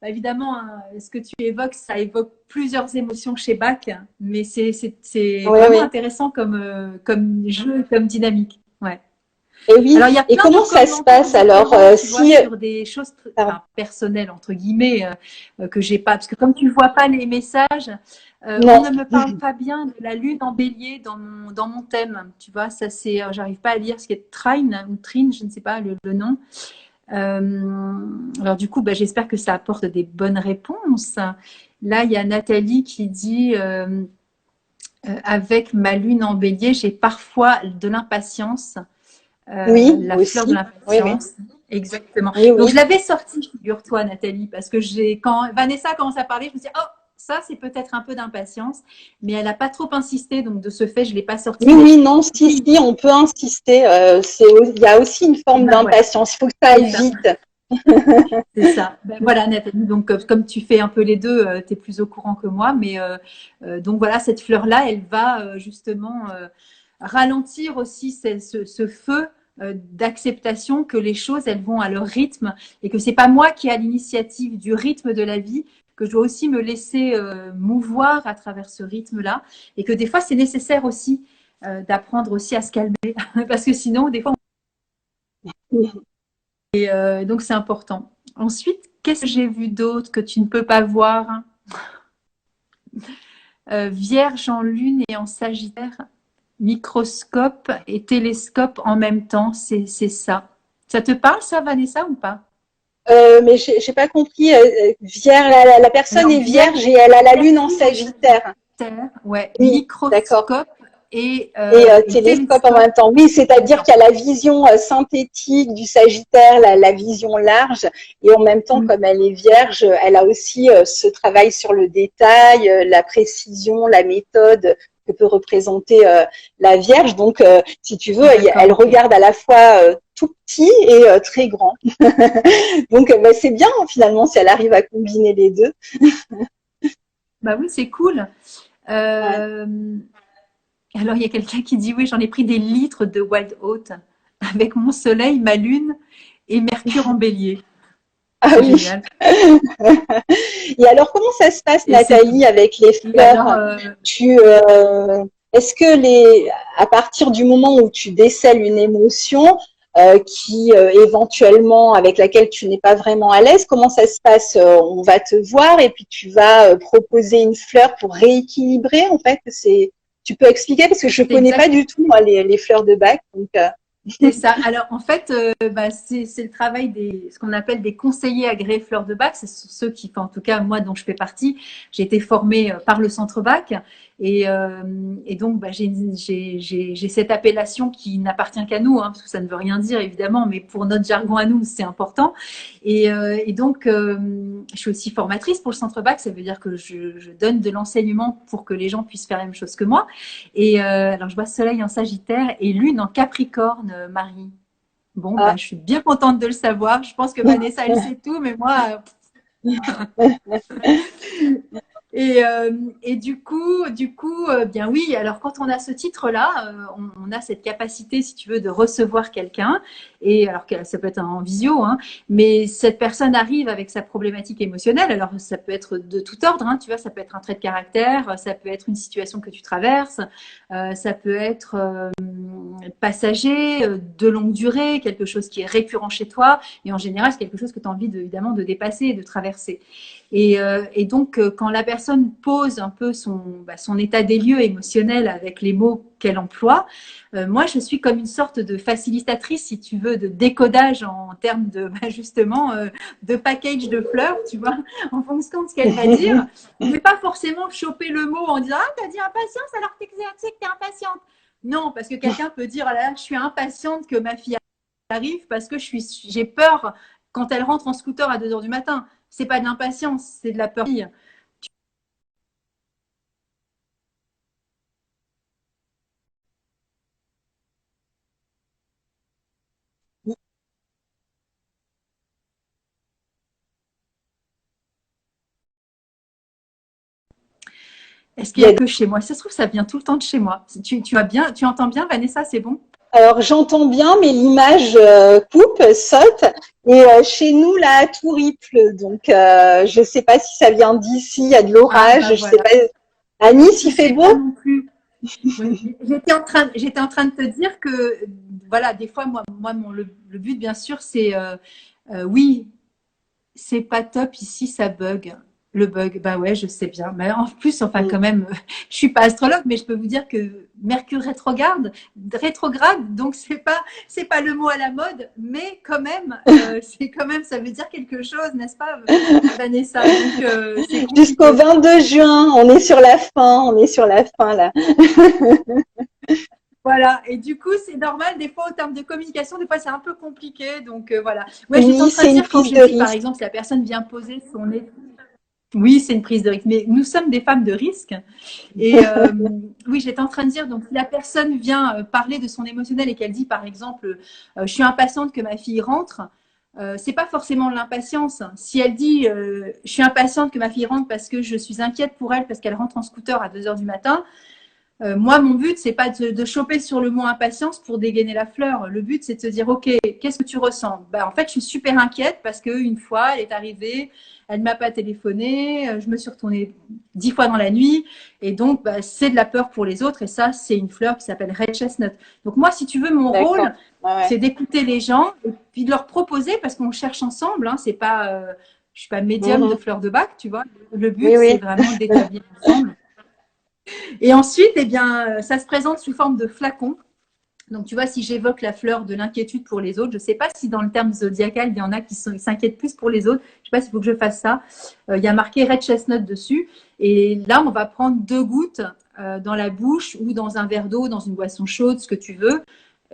bah, évidemment, hein, ce que tu évoques, ça évoque plusieurs émotions chez Bach, mais c'est Oui, vraiment oui. intéressant comme jeu, comme dynamique. Ouais. Et Alors, oui. il y a Et plein de comment ça se commentaires passe alors différents, tu vois, si sur des choses pardon. enfin, personnelles, entre guillemets, que j'ai pas. Parce que comme tu vois pas les messages, on Non. ne me parle pas bien de la lune en bélier dans mon thème. Tu vois, ça c'est, j'arrive pas à lire ce qui est Trine ou Trine, je ne sais pas le nom. Alors du coup, bah, j'espère que ça apporte des bonnes réponses. Là, il y a Nathalie qui dit avec ma lune en bélier, j'ai parfois de l'impatience, Oui, la moi fleur de aussi. Oui, oui. l'impatience. Exactement. Oui, Donc je oui. l'avais sortie, figure-toi, Nathalie, parce que quand Vanessa commence à parler, je me suis dit, oh, ça c'est peut-être un peu d'impatience, mais elle n'a pas trop insisté, donc de ce fait, je ne l'ai pas sortie. Oui, Mais oui, non, si, oui, si, on peut insister. Il y a aussi une eh forme ben ouais, d'impatience. Il faut que ça c'est aille ça. vite. C'est ça. Ben, voilà, Nathalie. Donc, comme tu fais un peu les deux, tu es plus au courant que moi. Mais donc voilà, cette fleur-là, elle va justement ralentir aussi ce feu d'acceptation que les choses, elles vont à leur rythme et que c'est pas moi qui ai à l'initiative du rythme de la vie, que je dois aussi me laisser mouvoir à travers ce rythme-là et que des fois, c'est nécessaire aussi d'apprendre aussi à se calmer parce que sinon, des fois, donc c'est important. Ensuite, qu'est-ce que j'ai vu d'autre que tu ne peux pas voir? Vierge en lune et en Sagittaire, microscope et télescope en même temps, c'est ça. Ça te parle ça, Vanessa, ou pas? Mais j'ai pas compris. Vierge, la personne Alors, est Vierge, vierge et elle a la lune en Mercure en Sagittaire. Sagittaire, ouais, Oui, d'accord. microscope Et et télescope en télescope même temps. Oui, en même c'est-à-dire temps. qu'il y a la vision synthétique du Sagittaire, la vision large, et en même temps, Mm. comme elle est vierge, elle a aussi ce travail sur le détail, la précision, la méthode que peut représenter la Vierge. Donc, si tu veux, D'accord, elle ok. regarde à la fois tout petit et très grand. Donc, bah, c'est bien finalement si elle arrive à combiner les deux. Bah oui, c'est cool. Ouais. Euh, alors, il y a quelqu'un qui dit, oui, j'en ai pris des litres de Wild Oat avec mon soleil, ma lune et Mercure en bélier. Ah C'est oui. génial. Et alors, comment ça se passe, Et c'est tout. Nathalie, avec les Et alors, fleurs? Tu, est-ce que à partir du moment où tu décèles une émotion qui éventuellement avec laquelle tu n'es pas vraiment à l'aise, comment ça se passe? On va te voir et puis tu vas proposer une fleur pour rééquilibrer. En fait, tu peux expliquer parce que je c'est connais pas exact. du tout moi les fleurs de bac. Donc, C'est ça. Alors, en fait, bah, c'est le travail ce qu'on appelle des conseillers agréés fleurs de bac. Ce sont ceux qui, enfin, en tout cas, moi, dont je fais partie, j'ai été formée par le centre bac. Et donc, bah, j'ai cette appellation qui n'appartient qu'à nous, hein, parce que ça ne veut rien dire, évidemment, mais pour notre jargon à nous, c'est important. Et donc, je suis aussi formatrice pour le centre bac. Ça veut dire que je donne de l'enseignement pour que les gens puissent faire la même chose que moi. Et alors, je vois Soleil en Sagittaire et Lune en Capricorne, Marie. Bon, ah, bah, je suis bien contente de le savoir. Je pense que Vanessa, elle sait tout, mais moi. Et bien oui, alors quand on a ce titre-là, on a cette capacité, si tu veux, de recevoir quelqu'un. Et alors que ça peut être en visio, hein, mais cette personne arrive avec sa problématique émotionnelle. Alors ça peut être de tout ordre, hein, tu vois, ça peut être un trait de caractère, ça peut être une situation que tu traverses, ça peut être passager, de longue durée, quelque chose qui est récurrent chez toi. Et en général, c'est quelque chose que tu as envie évidemment de dépasser et de traverser. Et donc, quand la personne pose un peu son état des lieux émotionnel avec les mots qu'elle emploie, moi, je suis comme une sorte de facilitatrice, si tu veux, de décodage en termes de, justement, de package de fleurs, tu vois, en fonction de ce qu'elle va dire. Je ne vais pas forcément choper le mot en disant « Ah, tu as dit impatience alors que tu sais que tu es impatiente ». Non, parce que quelqu'un peut dire « Ah là, là, je suis impatiente que ma fille arrive parce que j'ai peur quand elle rentre en scooter à 2 heures du matin ». C'est pas de l'impatience, c'est de la peur. Est-ce qu'il il y y a a que chez moi? Ça se trouve, ça vient tout le temps de chez moi. Tu entends bien, Vanessa, c'est bon? Alors j'entends bien, mais l'image coupe, saute. Et chez nous, là, à Tours, il pleut. Donc je ne sais pas si ça vient d'ici, il y a de Ah l'orage. bah Je sais voilà. pas. À Nice, Je il fait sais pas beau? non plus. Oui. J'étais en train de te dire que, voilà, des fois, le but, bien sûr, c'est, oui, c'est pas top ici, ça bug. Le bug, bah ouais, je sais bien. Mais en plus, enfin, Mm. quand même, je suis pas astrologue, mais je peux vous dire que Mercure rétrograde, donc c'est pas le mot à la mode, mais quand même, c'est quand même, ça veut dire quelque chose, n'est-ce pas, Vanessa? Donc, c'est Jusqu'au compliqué. 22 juin, on est sur la fin, on est sur la fin là. Voilà. Et du coup, c'est normal, des fois, en termes de communication, des fois, c'est un peu compliqué. Donc, voilà. Ouais, j'étais en Oui, train de c'est une dire quand prise je de dis, par risque. exemple, si la personne vient poser son, oui, c'est une prise de risque. Mais nous sommes des femmes de risque. Et oui, j'étais en train de dire, donc si la personne vient parler de son émotionnel et qu'elle dit, par exemple, je suis impatiente que ma fille rentre, c'est pas forcément de l'impatience. Si elle dit, je suis impatiente que ma fille rentre parce que je suis inquiète pour elle parce qu'elle rentre en scooter à 2 heures du matin, moi, mon but, c'est pas de choper sur le mot impatience pour dégainer la fleur. Le but, c'est de se dire, OK, qu'est-ce que tu ressens? Ben, en fait, je suis super inquiète parce qu'une fois, elle est arrivée, elle m'a pas téléphoné, je me suis retournée 10 fois dans la nuit, et donc, ben, c'est de la peur pour les autres, et ça, c'est une fleur qui s'appelle Red Chestnut. Donc, moi, si tu veux, mon D'accord. rôle, Ouais, ouais. c'est d'écouter les gens et puis de leur proposer, parce qu'on cherche ensemble, hein, c'est pas, je suis pas médium de Mhm. fleurs de bac, tu vois. Le but, Oui, c'est oui. vraiment d'établir ensemble. Et ensuite, eh bien, ça se présente sous forme de flacon. Donc, tu vois, si j'évoque la fleur de l'inquiétude pour les autres, je ne sais pas si dans le terme zodiacal, il y en a qui s'inquiètent plus pour les autres. Je ne sais pas s'il faut que je fasse ça. Il y a marqué Red Chestnut dessus. Et là, on va prendre 2 gouttes dans la bouche ou dans un verre d'eau, dans une boisson chaude, ce que tu veux.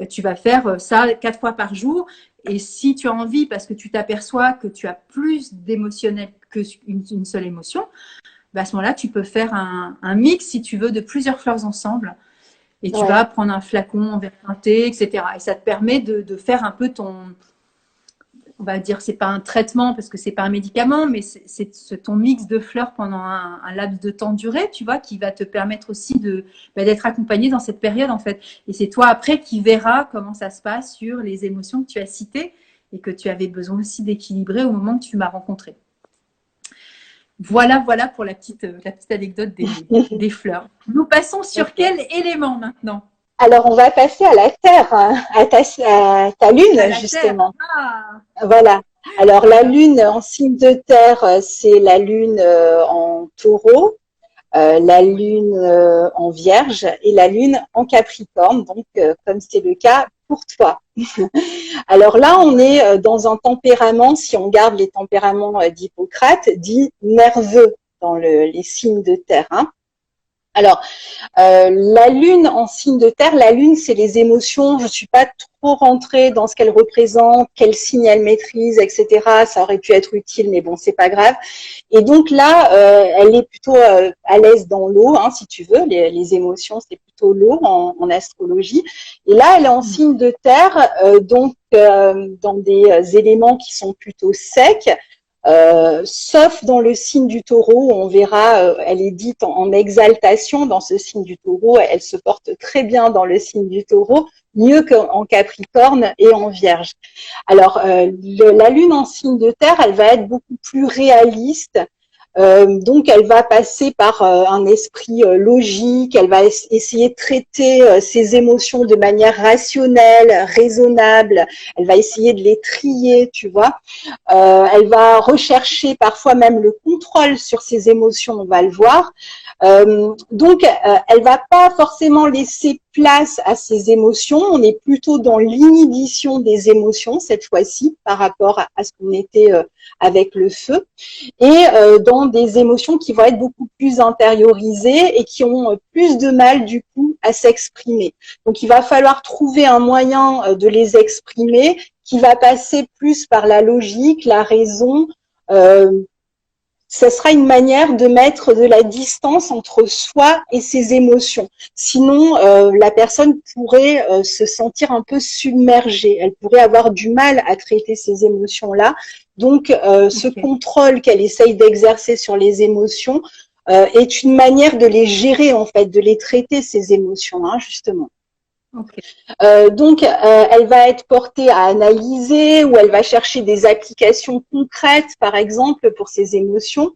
Tu vas faire ça 4 fois par jour. Et si tu as envie, parce que tu t'aperçois que tu as plus d'émotionnel qu'une seule émotion, bah à ce moment-là, tu peux faire un mix, si tu veux, de plusieurs fleurs ensemble. Et tu vas prendre un flacon en verre teinté, etc. Et ça te permet de faire un peu on va dire, c'est pas un traitement parce que c'est pas un médicament, mais c'est ton mix de fleurs pendant un laps de temps duré, tu vois, qui va te permettre aussi d'être accompagné dans cette période, en fait. Et c'est toi après qui verras comment ça se passe sur les émotions que tu as citées et que tu avais besoin aussi d'équilibrer au moment que tu m'as rencontré. Voilà pour la petite anecdote des fleurs. Nous passons sur quel élément maintenant? Alors, on va passer à la Terre, hein, à ta Lune, justement. Voilà. Alors, la Lune en signe de Terre, c'est la Lune en Taureau, la Lune en Vierge et la Lune en Capricorne, donc comme c'est le cas pour toi. Alors là, on est dans un tempérament, si on garde les tempéraments d'Hippocrate, dit nerveux dans les signes de terre. Hein. Alors, la Lune en signe de terre, la Lune, c'est les émotions. Je ne suis pas trop rentrée dans ce qu'elle représente, quel signe elle maîtrise, etc. Ça aurait pu être utile, mais bon, c'est pas grave. Et donc là, elle est plutôt à l'aise dans l'eau, hein, si tu veux. Les émotions, c'est plutôt l'eau en astrologie. Et là, elle est en signe de terre, donc dans des éléments qui sont plutôt secs. Sauf dans le signe du taureau, on verra, elle est dite en exaltation dans ce signe du taureau, elle se porte très bien dans le signe du taureau, mieux qu'en Capricorne et en Vierge. Alors, la Lune en signe de terre, elle va être beaucoup plus réaliste, donc elle va passer par un esprit logique, elle va essayer de traiter ses émotions de manière rationnelle, raisonnable, elle va essayer de les trier, tu vois. Elle va rechercher parfois même le contrôle sur ses émotions, on va le voir. Donc, elle va pas forcément laisser place à ses émotions. On est plutôt dans l'inhibition des émotions cette fois-ci par rapport à ce qu'on était avec le feu, et dans des émotions qui vont être beaucoup plus intériorisées et qui ont plus de mal du coup à s'exprimer. Donc, il va falloir trouver un moyen de les exprimer qui va passer plus par la logique, la raison. Ce sera une manière de mettre de la distance entre soi et ses émotions. Sinon, la personne pourrait se sentir un peu submergée. Elle pourrait avoir du mal à traiter ces émotions-là. Donc, ce contrôle qu'elle essaye d'exercer sur les émotions est une manière de les gérer, en fait, de les traiter, ces émotions, hein, justement. Donc, elle va être portée à analyser ou elle va chercher des applications concrètes, par exemple, pour ses émotions.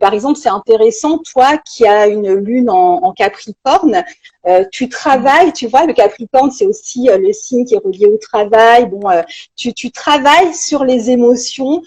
Par exemple, c'est intéressant, toi qui as une lune en Capricorne, tu travailles, tu vois, le Capricorne, c'est aussi le signe qui est relié au travail. Bon, tu travailles sur les émotions,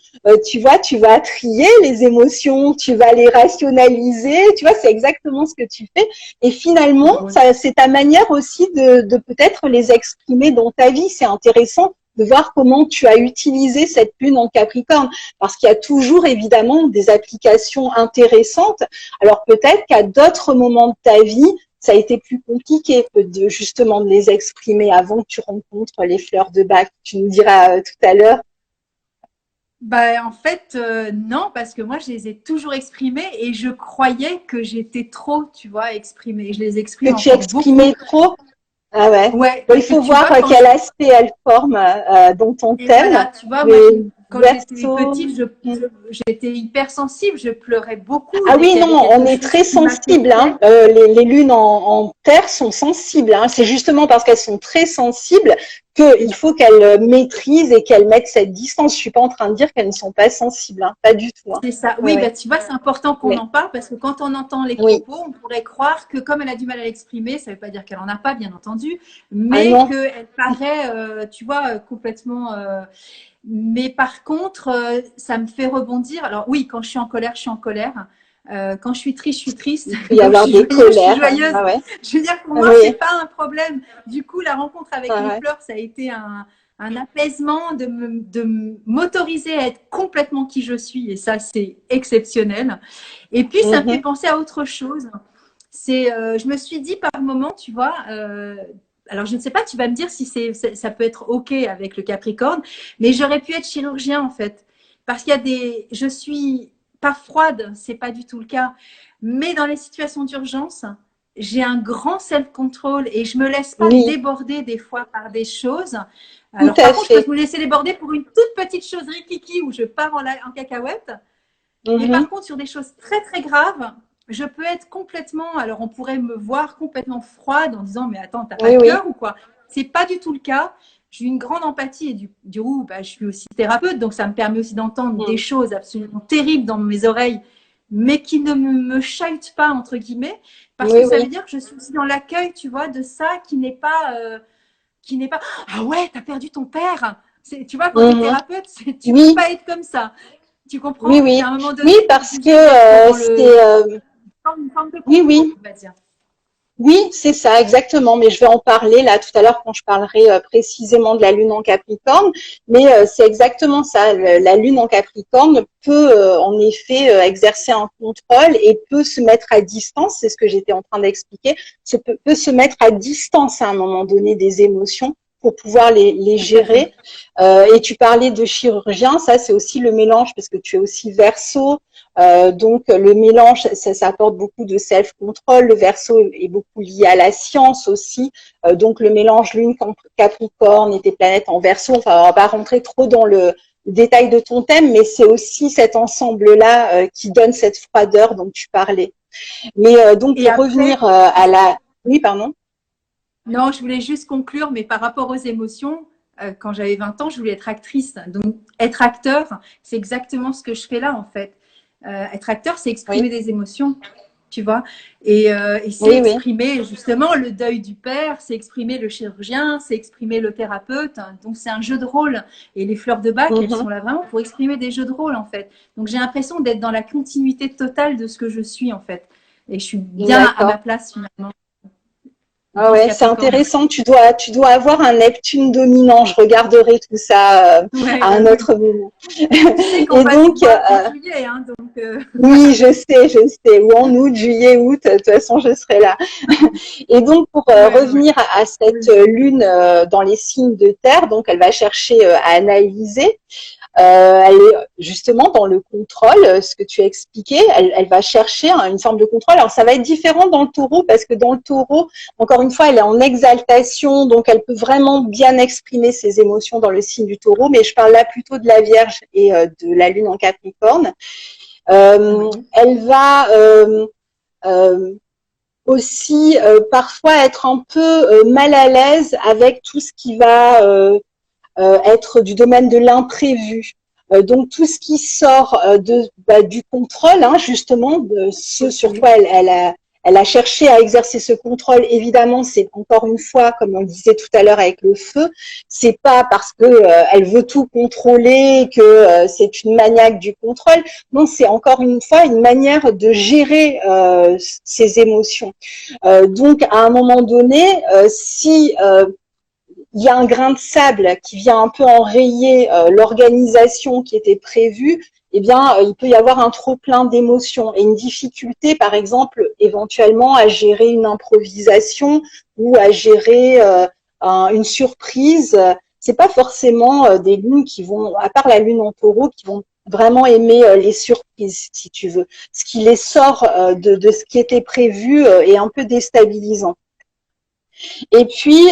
tu vois, tu vas trier les émotions, tu vas les rationaliser, tu vois, c'est exactement ce que tu fais. Et finalement, c'est ta manière aussi de peut-être les exprimer dans ta vie. C'est intéressant de voir comment tu as utilisé cette lune en Capricorne, parce qu'il y a toujours évidemment des applications intéressantes. Alors peut-être qu'à d'autres moments de ta vie, ça a été plus compliqué justement de les exprimer avant que tu rencontres les fleurs de bac. Tu nous diras tout à l'heure. Bah, en fait, non, parce que moi, je les ai toujours exprimées et je croyais que j'étais trop, tu vois, exprimée. Je les exprime que tu exprimais trop. Ah ouais. Ouais, il faut voir quel aspect elle forme dans ton thème. Voilà, tu vois, moi, quand j'étais petite, j'étais hyper sensible, je pleurais beaucoup. Ah oui, non, on est très sensible. Hein. Les lunes en terre sont sensibles. Hein. C'est justement parce qu'elles sont très sensibles qu'il faut qu'elles maîtrisent et qu'elles mettent cette distance. Je suis pas en train de dire qu'elles ne sont pas sensibles, hein. Pas du tout. Hein. C'est ça. Oui, bah, tu vois, c'est important qu'on en parle parce que quand on entend les propos, on pourrait croire que comme elle a du mal à l'exprimer, ça ne veut pas dire qu'elle en a pas, bien entendu, mais qu'elle paraît, tu vois, complètement. Mais par contre, ça me fait rebondir. Alors oui, quand je suis en colère, je suis en colère. Quand je suis triste, je suis triste. Il peut y avoir des joyeuse, je suis colères. joyeuse. Ah ouais. Je veux dire, pour Ah moi, c'est oui. pas un problème. Du coup, la rencontre avec Ah les ouais. fleurs, ça a été un apaisement de m'autoriser à être complètement qui je suis. Et ça, c'est exceptionnel. Et puis, ça me fait Mhm. penser à autre chose. C'est, je me suis dit par moment, tu vois, alors je ne sais pas, tu vas me dire si ça peut être OK avec le Capricorne, mais j'aurais pu être chirurgien en fait. Parce qu'il y a je suis pas froide, c'est pas du tout le cas, mais dans les situations d'urgence, j'ai un grand self-control et je me laisse pas Oui, déborder des fois par des choses. tout Alors à par contre, je peux fait. me laisser déborder pour une toute petite chose rikiki où je pars en cacahuète. Mais Mhm. par contre, sur des choses très très graves, je peux être complètement. Alors, on pourrait me voir complètement froide en disant mais attends, t'as pas Oui, de oui. cœur ou quoi? C'est pas du tout le cas. J'ai une grande empathie et du coup, bah, je suis aussi thérapeute, donc ça me permet aussi d'entendre des Mhm. choses absolument terribles dans mes oreilles, mais qui ne me chahutent pas entre guillemets, parce que Oui, ça veut oui. dire que je suis aussi dans l'accueil, tu vois, de ça qui n'est pas ah ouais, t'as perdu ton père. Tu vois, quand tu es Mhm. thérapeute, tu peux Oui, pas être comme ça. Tu oui, comprends? C'est oui. à un moment Oui, donné, tu es parce que obligé d'être dans c'est une forme de oui, contrôle, oui. on va dire. Oui, c'est ça, exactement. Mais je vais en parler là tout à l'heure quand je parlerai précisément de la Lune en Capricorne. Mais c'est exactement ça. La Lune en Capricorne peut en effet exercer un contrôle et peut se mettre à distance. C'est ce que j'étais en train d'expliquer. Peut se mettre à distance à un moment donné des émotions pour pouvoir les Tout à fait. gérer. Et tu parlais de chirurgien, ça c'est aussi le mélange parce que tu es aussi Verseau. Donc le mélange, ça apporte beaucoup de self-control. Le Verseau est beaucoup lié à la science aussi. Donc le mélange Lune Capricorne et tes planètes en Verseau. Enfin, on va pas rentrer trop dans le détail de ton thème, mais c'est aussi cet ensemble-là qui donne cette froideur dont tu parlais. Mais donc Et pour après, revenir à la, oui, pardon. non, je voulais juste conclure, mais par rapport aux émotions, quand j'avais 20 ans, je voulais être actrice. Donc, être acteur, c'est exactement ce que je fais là, en fait. Être acteur, c'est Oui, exprimer des émotions, tu vois. Et c'est oui, oui. exprimer justement le deuil du père, c'est exprimer le chirurgien, c'est exprimer le thérapeute. Donc, c'est un jeu de rôle. Et les fleurs de bac, elles Mhm. sont là vraiment pour exprimer des jeux de rôle, en fait. Donc, j'ai l'impression d'être dans la continuité totale de ce que je suis, en fait. Et je suis bien à ma D'accord. place, finalement, Ah dans ce ouais, c'est Capricorne. intéressant. Tu dois avoir un Neptune dominant. Je regarderai tout ça Ouais, à ouais, un ouais. autre moment. Tu sais qu'on Et va se donc, voir en juillet, hein, donc oui, je sais. Ou en août, juillet, août, de toute façon, je serai là. Et donc, pour ouais, ouais. revenir à cette lune dans les signes de terre, donc elle va chercher à analyser. Elle est justement dans le contrôle, ce que tu as expliqué. Elle va chercher une forme de contrôle. Alors, ça va être différent dans le taureau parce que dans le taureau, encore une fois, elle est en exaltation, donc elle peut vraiment bien exprimer ses émotions dans le signe du taureau. Mais je parle là plutôt de la Vierge et de la Lune en Capricorne. Oui. Elle va euh, aussi parfois être un peu mal à l'aise avec tout ce qui va être du domaine de l'imprévu. Donc tout ce qui sort du contrôle, hein, justement, de ce sur Oui. quoi elle a cherché à exercer ce contrôle. Évidemment, c'est encore une fois, comme on le disait tout à l'heure avec le feu, c'est pas parce que elle veut tout contrôler que c'est une maniaque du contrôle. Non, c'est encore une fois une manière de gérer ses émotions. Donc, à un moment donné, si il y a un grain de sable qui vient un peu enrayer l'organisation qui était prévue, eh bien, il peut y avoir un trop plein d'émotions et une difficulté, par exemple, éventuellement à gérer une improvisation ou à gérer une surprise. C'est pas forcément des lunes qui vont, à part la lune en taureau, qui vont vraiment aimer les surprises, si tu veux. Ce qui les sort de ce qui était prévu est un peu déstabilisant. Et puis,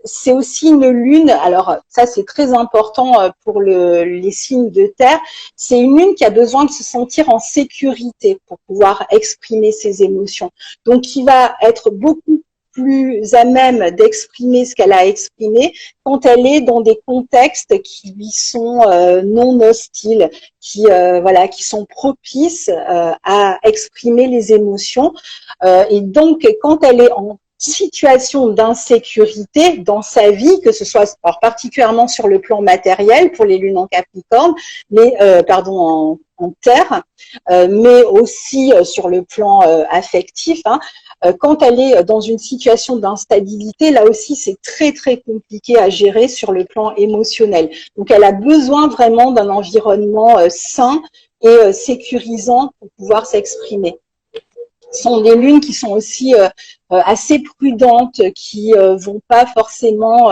c'est aussi une lune, alors ça c'est très important pour les signes de terre, c'est une lune qui a besoin de se sentir en sécurité pour pouvoir exprimer ses émotions. Donc qui va être beaucoup plus à même d'exprimer ce qu'elle a exprimé quand elle est dans des contextes qui lui sont non hostiles, voilà, qui sont propices à exprimer les émotions. Et donc quand elle est en situation d'insécurité dans sa vie, que ce soit alors, particulièrement sur le plan matériel pour les lunes en Capricorne, mais en Terre, mais aussi sur le plan affectif. Hein, quand elle est dans une situation d'instabilité, là aussi c'est très très compliqué à gérer sur le plan émotionnel. Donc elle a besoin vraiment d'un environnement sain et sécurisant pour pouvoir s'exprimer. Ce sont des lunes qui sont aussi assez prudentes, qui vont pas forcément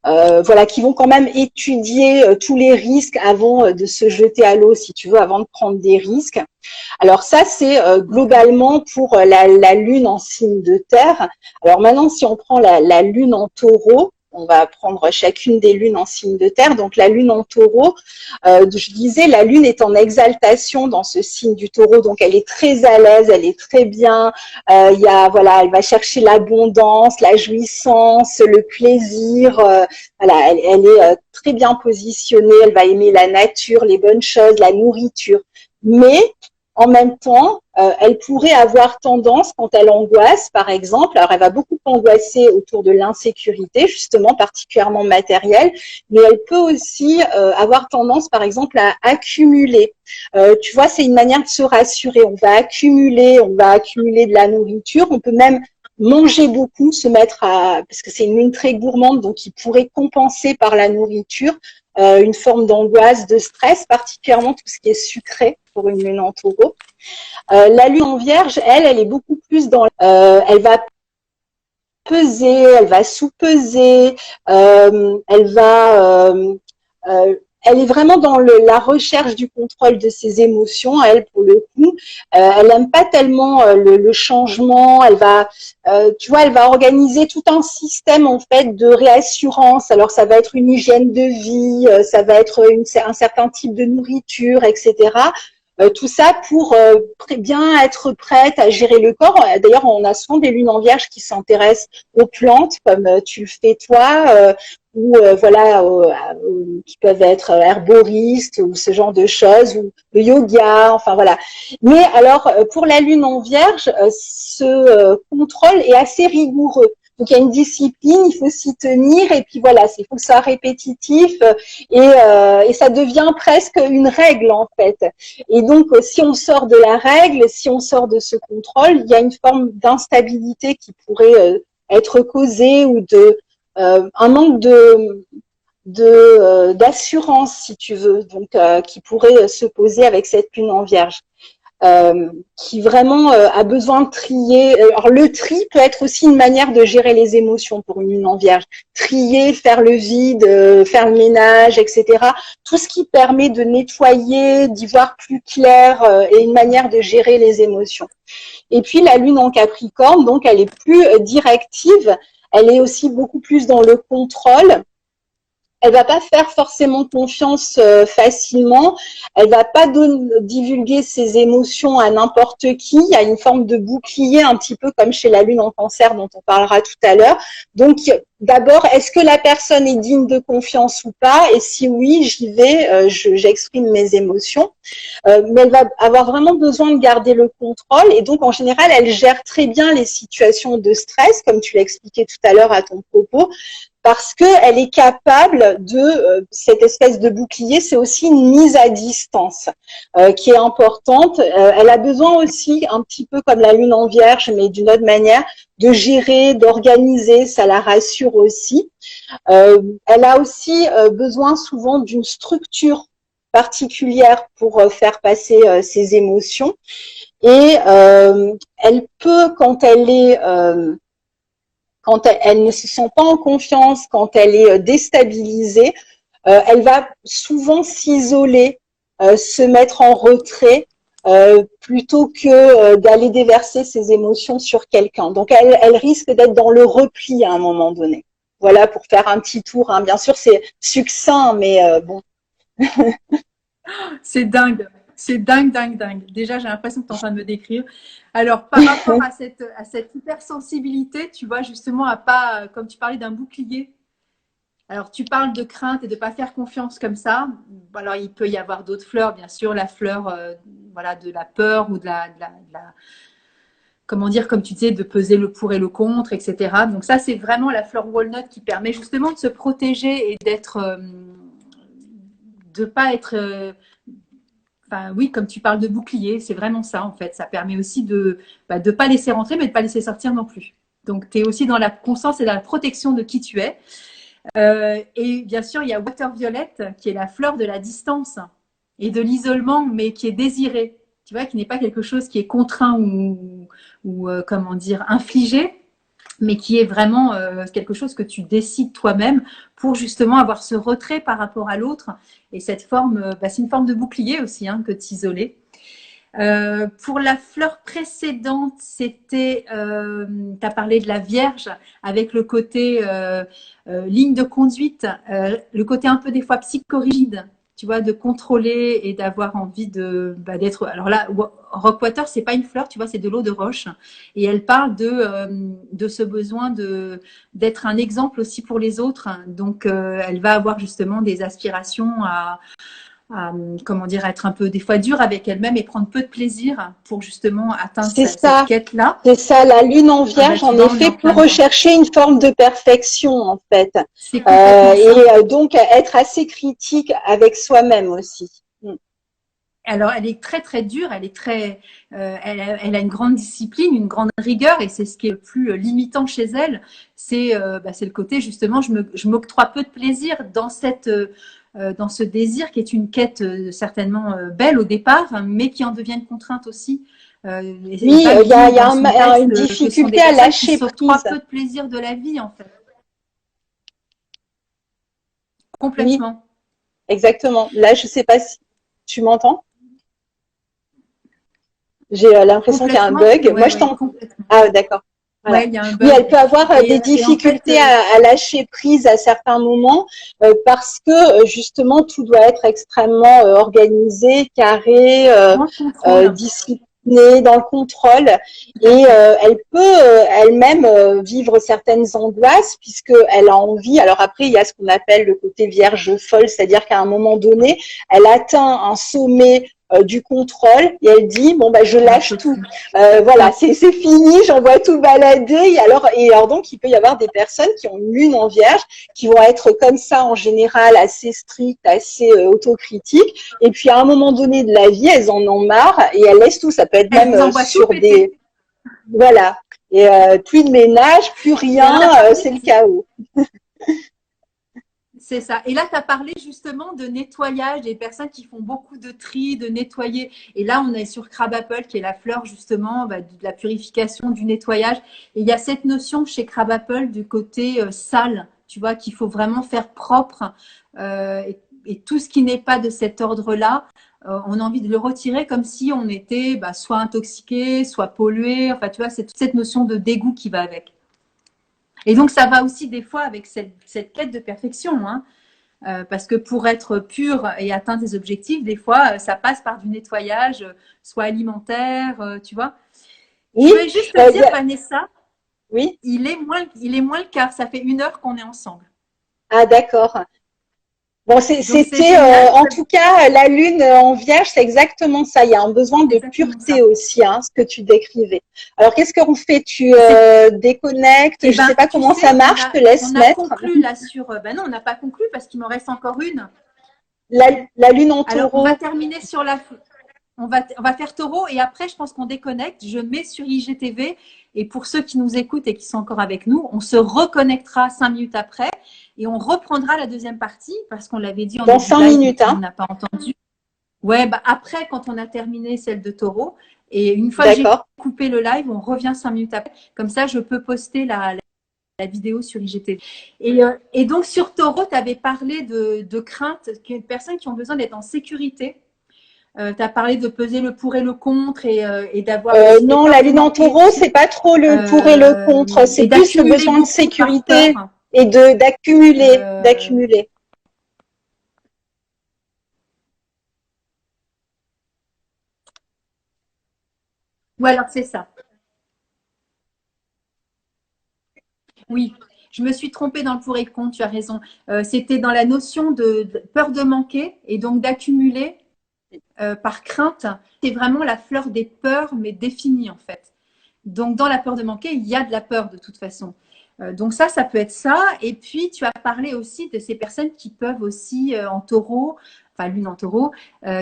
voilà, qui vont quand même étudier tous les risques avant de se jeter à l'eau, si tu veux, avant de prendre des risques. Alors ça, c'est globalement pour la lune en signe de terre. Alors maintenant, si on prend la lune en taureau, on va prendre chacune des lunes en signe de terre. Donc la lune en taureau, je disais, la lune est en exaltation dans ce signe du taureau, donc elle est très à l'aise, elle est très bien. Voilà, elle va chercher l'abondance, la jouissance, le plaisir. Voilà, elle est très bien positionnée. Elle va aimer la nature, les bonnes choses, la nourriture. Mais en même temps, elle pourrait avoir tendance, quand elle angoisse, par exemple, alors elle va beaucoup angoisser autour de l'insécurité, justement, particulièrement matérielle, mais elle peut aussi avoir tendance, par exemple, à accumuler. Tu vois, c'est une manière de se rassurer. On va accumuler de la nourriture, on peut même manger beaucoup, se mettre à, parce que c'est une lune très gourmande, donc il pourrait compenser par la nourriture une forme d'angoisse, de stress, particulièrement tout ce qui est sucré pour une lune en taureau. La lune en vierge, elle est beaucoup plus dans... elle va peser, elle va sous-peser, elle est vraiment dans la recherche du contrôle de ses émotions, elle, pour le coup. Elle n'aime pas tellement le changement. Elle va, tu vois, elle va organiser tout un système, en fait, de réassurance. Alors, ça va être une hygiène de vie, ça va être un certain type de nourriture, etc. Tout ça pour bien être prête à gérer le corps. D'ailleurs, on a souvent des lunes en vierge qui s'intéressent aux plantes, comme tu le fais toi, ou voilà, qui peuvent être herboristes ou ce genre de choses, ou le yoga, enfin voilà. Mais alors, pour la lune en vierge, ce contrôle est assez rigoureux. Donc il y a une discipline, il faut s'y tenir, et puis voilà, il faut que ça soit répétitif, et ça devient presque une règle en fait. Et donc, si on sort de la règle, si on sort de ce contrôle, il y a une forme d'instabilité qui pourrait être causée, ou de un manque d'assurance, si tu veux, donc qui pourrait se poser avec cette lune en vierge. Qui vraiment a besoin de trier. Alors le tri peut être aussi une manière de gérer les émotions pour une lune en vierge. Trier, faire le vide, faire le ménage, etc. Tout ce qui permet de nettoyer, d'y voir plus clair, et une manière de gérer les émotions. Et puis la lune en Capricorne, donc elle est plus directive, elle est aussi beaucoup plus dans le contrôle. Elle va pas faire forcément confiance facilement. Elle va pas divulguer ses émotions à n'importe qui. Il y a une forme de bouclier, un petit peu comme chez la lune en Cancer, dont on parlera tout à l'heure. Donc, d'abord, est-ce que la personne est digne de confiance ou pas? Et si oui, j'y vais, j'exprime mes émotions. Mais elle va avoir vraiment besoin de garder le contrôle. Et donc, en général, elle gère très bien les situations de stress, comme tu l'as expliqué tout à l'heure à ton propos, parce qu'elle est capable de, cette espèce de bouclier, c'est aussi une mise à distance qui est importante. Elle a besoin aussi, un petit peu comme la lune en vierge, mais d'une autre manière, de gérer, d'organiser, ça la rassure aussi. Elle a aussi besoin souvent d'une structure particulière pour faire passer ses émotions. Et elle peut, quand elle ne se sent pas en confiance, quand elle est déstabilisée, elle va souvent s'isoler, se mettre en retrait, plutôt que d'aller déverser ses émotions sur quelqu'un. Donc elle risque d'être dans le repli à un moment donné. Voilà, pour faire un petit tour. Hein. Bien sûr, c'est succinct, mais bon. C'est dingue. C'est dingue, dingue, dingue. Déjà, j'ai l'impression que tu es en train de me décrire. Alors, par rapport à cette hypersensibilité, tu vois, justement, à pas, comme tu parlais d'un bouclier. Alors, tu parles de crainte et de ne pas faire confiance comme ça. Alors, il peut y avoir d'autres fleurs, bien sûr, la fleur voilà, de la peur ou de la comment dire, comme tu disais, de peser le pour et le contre, etc. Donc ça, c'est vraiment la fleur walnut qui permet justement de se protéger et d'être, de pas être, enfin oui, comme tu parles de bouclier, c'est vraiment ça en fait. Ça permet aussi de ne pas laisser rentrer, mais de pas laisser sortir non plus. Donc tu es aussi dans la conscience et dans la protection de qui tu es. Et bien sûr, il y a Water Violet, qui est la fleur de la distance et de l'isolement, mais qui est désirée. Tu vois, qui n'est pas quelque chose qui est contraint ou comment dire, infligé, mais qui est vraiment quelque chose que tu décides toi-même pour justement avoir ce retrait par rapport à l'autre. Et cette forme, c'est une forme de bouclier aussi, hein, que de s'isoler. Pour la fleur précédente, c'était, tu as parlé de la Vierge avec le côté ligne de conduite, le côté un peu des fois psychorigide, tu vois, de contrôler et d'avoir envie d'être. Alors là, Rockwater, c'est pas une fleur, tu vois, c'est de l'eau de roche, et elle parle de ce besoin d'être un exemple aussi pour les autres. Donc, elle va avoir justement des aspirations à, comment dire, être un peu des fois dure avec elle-même et prendre peu de plaisir pour justement atteindre C'est cette ça, quête-là. c'est ça, la lune en vierge, Tu en vois, on est effet, en pour plein dedans. rechercher une forme de perfection, en fait. C'est complètement ça. Donc, être assez critique avec soi-même aussi. Alors, elle est très très dure, elle est très, elle a une grande discipline, une grande rigueur, et c'est ce qui est le plus limitant chez elle. C'est le côté justement, je m'octroie peu de plaisir dans ce désir qui est une quête certainement belle au départ, mais qui en devient une contrainte aussi. Oui, Pam il y a, dit il y dans a son texte une que ce sont des difficulté à personnes qui lâcher s'octroient prise. peu de plaisir de la vie en fait. Oui, Complètement. exactement. Là, je sais pas si tu m'entends. J'ai l'impression qu'il y a un Complètement. bug. Moi, Ouais, je ouais, t'entends. complètement. Ah, d'accord. Voilà. Ouais, il y a un Oui, elle bug. peut avoir des Et en fait, difficultés à lâcher prise à certains moments parce que justement tout doit être extrêmement organisé, carré, dans le contrôle, discipliné, dans le contrôle. tout à Et fait. elle peut elle-même vivre certaines angoisses puisque elle a envie. Alors après, il y a ce qu'on appelle le côté vierge folle, c'est-à-dire qu'à un moment donné, elle atteint un sommet du contrôle et elle dit bon bah je On n'en lâche peut tout. plus. Voilà, c'est fini, j'envoie tout balader. Et alors donc, il peut y avoir des personnes qui ont une lune en vierge, qui vont être comme ça en général, assez strictes, assez autocritiques. Et puis à un moment donné de la vie, elles en ont marre et elles laissent tout. Ça peut être même Elles envoient tout sur péter. des, voilà. Et plus de ménage, plus Et alors, rien, c'est le chaos. c'est ça. Et là, tu as parlé justement de nettoyage, des personnes qui font beaucoup de tri, de nettoyer. Et là, on est sur Crabapple, qui est la fleur justement de la purification, du nettoyage. Et il y a cette notion chez Crabapple du côté sale, tu vois, qu'il faut vraiment faire propre. Et tout ce qui n'est pas de cet ordre-là, on a envie de le retirer comme si on était soit intoxiqué, soit pollué. Enfin, tu vois, c'est toute cette notion de dégoût qui va avec. Et donc, ça va aussi des fois avec cette quête de perfection, hein. Parce que pour être pur et atteindre tes objectifs, des fois, ça passe par du nettoyage, soit alimentaire, tu vois. Je Oui, voulais juste te dire, a, Vanessa, oui. il est moins le quart. Ça fait 1 heure qu'on est ensemble. Ah d'accord. Bon, Donc, c'est c'était génial. en tout cas la lune en vierge, c'est exactement ça. Il y a un besoin C'est de exactement pureté ça. aussi, hein, ce que tu décrivais. Alors, qu'est-ce qu'on fait? Tu déconnectes? Eh Je sais ben, pas tu comment ça sais, marche. Je te laisse on a mettre. conclu là sur. Ben non, on n'a pas conclu parce qu'il m'en reste encore une. La lune en Alors, on va taureau. terminer sur on va faire taureau et après, je pense qu'on déconnecte. Je mets sur IGTV et pour ceux qui nous écoutent et qui sont encore avec nous, on se reconnectera 5 minutes après et on reprendra la deuxième partie parce qu'on l'avait dit en Dans début de 5 live, mais minutes, tout le hein. monde n'a pas entendu. Ouais, après, quand on a terminé celle de taureau et une fois que j'ai D'accord. coupé le live, on revient 5 minutes après. Comme ça, je peux poster la vidéo sur IGTV. Et donc, sur taureau, tu avais parlé de crainte, de personnes qui ont besoin d'être en sécurité. Tu as parlé de peser le pour et le contre et d'avoir aussi des Non, peurs la de lune en manquer, taureau, tu c'est sais, pas trop le pour et le contre. C'est et plus le d'accumuler besoin de beaucoup par peur. sécurité et de d'accumuler, Euh, d'accumuler. ou alors c'est ça. Oui, je me suis trompée dans le pour et le contre, tu as raison. C'était dans la notion de peur de manquer et donc d'accumuler par crainte. C'est vraiment la fleur des peurs, mais définie en fait. Donc, dans la peur de manquer, il y a de la peur de toute façon. Donc ça peut être ça. Et puis, tu as parlé aussi de ces personnes qui peuvent aussi, en taureau, enfin lune en taureau,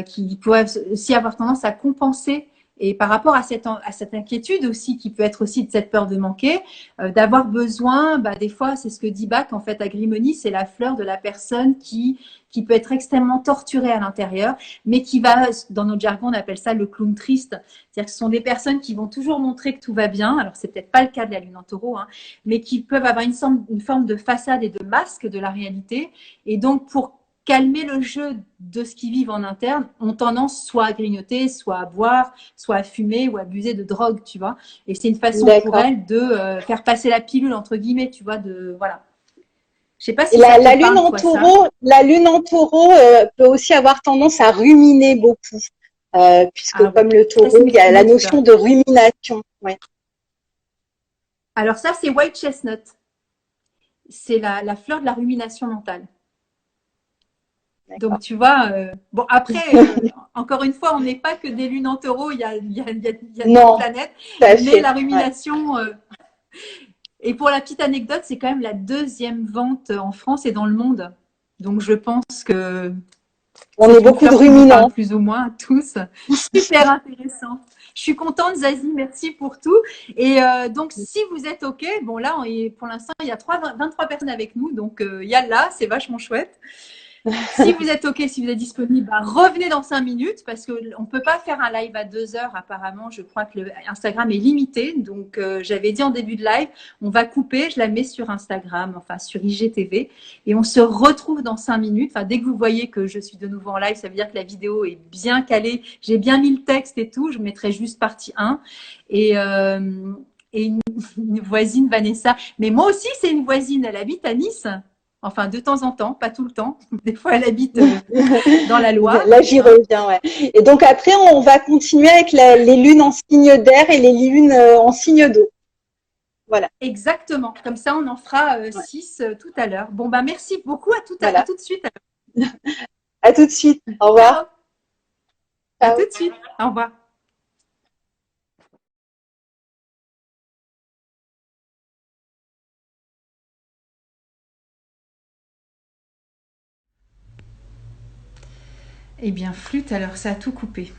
qui peuvent aussi avoir tendance à compenser. Et par rapport à cette inquiétude aussi, qui peut être aussi de cette peur de manquer, d'avoir besoin, bah, des fois, c'est ce que dit Bach, en fait, agrimony, c'est la fleur de la personne qui peut être extrêmement torturée à l'intérieur, mais qui va, dans notre jargon, on appelle ça le clown triste. C'est-à-dire que ce sont des personnes qui vont toujours montrer que tout va bien. Alors, c'est peut-être pas le cas de la lune en taureau, hein, mais qui peuvent avoir une forme de façade et de masque de la réalité. Et donc, pour calmer le jeu de ce qu'ils vivent en interne, ont tendance soit à grignoter, soit à boire, soit à fumer ou à abuser de drogue, tu vois. Et c'est une façon pour elles de faire passer la pilule, entre guillemets, tu vois, de, voilà. Je sais pas Et si ça te lune parle, en toi, ça. taureau, la lune en taureau peut aussi avoir tendance à ruminer beaucoup, puisque Ah oui, comme le laisse taureau, il y a la m'exprimer tout à notion l'heure. de rumination. Ouais, Alors ça, c'est white chestnut. C'est la fleur de la rumination mentale. Donc, d'accord. tu vois, bon, après, encore une fois, on n'est pas que des lunes en taureau, il y a d'autres Non, planètes, tout à mais fait. la Ouais. rumination, et pour la petite anecdote, c'est quand même la deuxième vente en France et dans le monde. Donc, je pense que On est c'est une beaucoup de fleur qui nous parle ruminants. plus ou moins à tous. Super intéressant. Je suis contente, Zazie, merci pour tout. Et donc, si vous êtes OK, bon, là, pour l'instant, il y a 23 personnes avec nous, donc yallah, c'est vachement chouette. Si vous êtes OK, si vous êtes disponible, bah, revenez dans 5 minutes parce qu'on ne peut pas faire un live à 2 heures apparemment. Je crois que Instagram est limité. Donc, j'avais dit en début de live, on va couper, je la mets sur Instagram, enfin sur IGTV. Et on se retrouve dans 5 minutes. Enfin, dès que vous voyez que je suis de nouveau en live, ça veut dire que la vidéo est bien calée. J'ai bien mis le texte et tout. Je mettrai juste partie 1. Et... une voisine, Vanessa. Mais moi aussi, c'est une voisine. Elle habite à Nice. Enfin, de temps en temps, pas tout le temps. Des fois, elle habite dans la Loire. Là, j'y Hein. reviens. Ouais. Et donc après, on va continuer avec les lunes en signe d'air et les lunes en signe d'eau. Voilà. Exactement. Comme ça, on en fera Ouais. 6 tout à l'heure. Bon, bah, merci beaucoup. À Voilà. tout de suite. À tout de suite. Au revoir. Ciao. À tout Ciao. de suite. Au revoir. Eh bien, flûte, alors ça a tout coupé.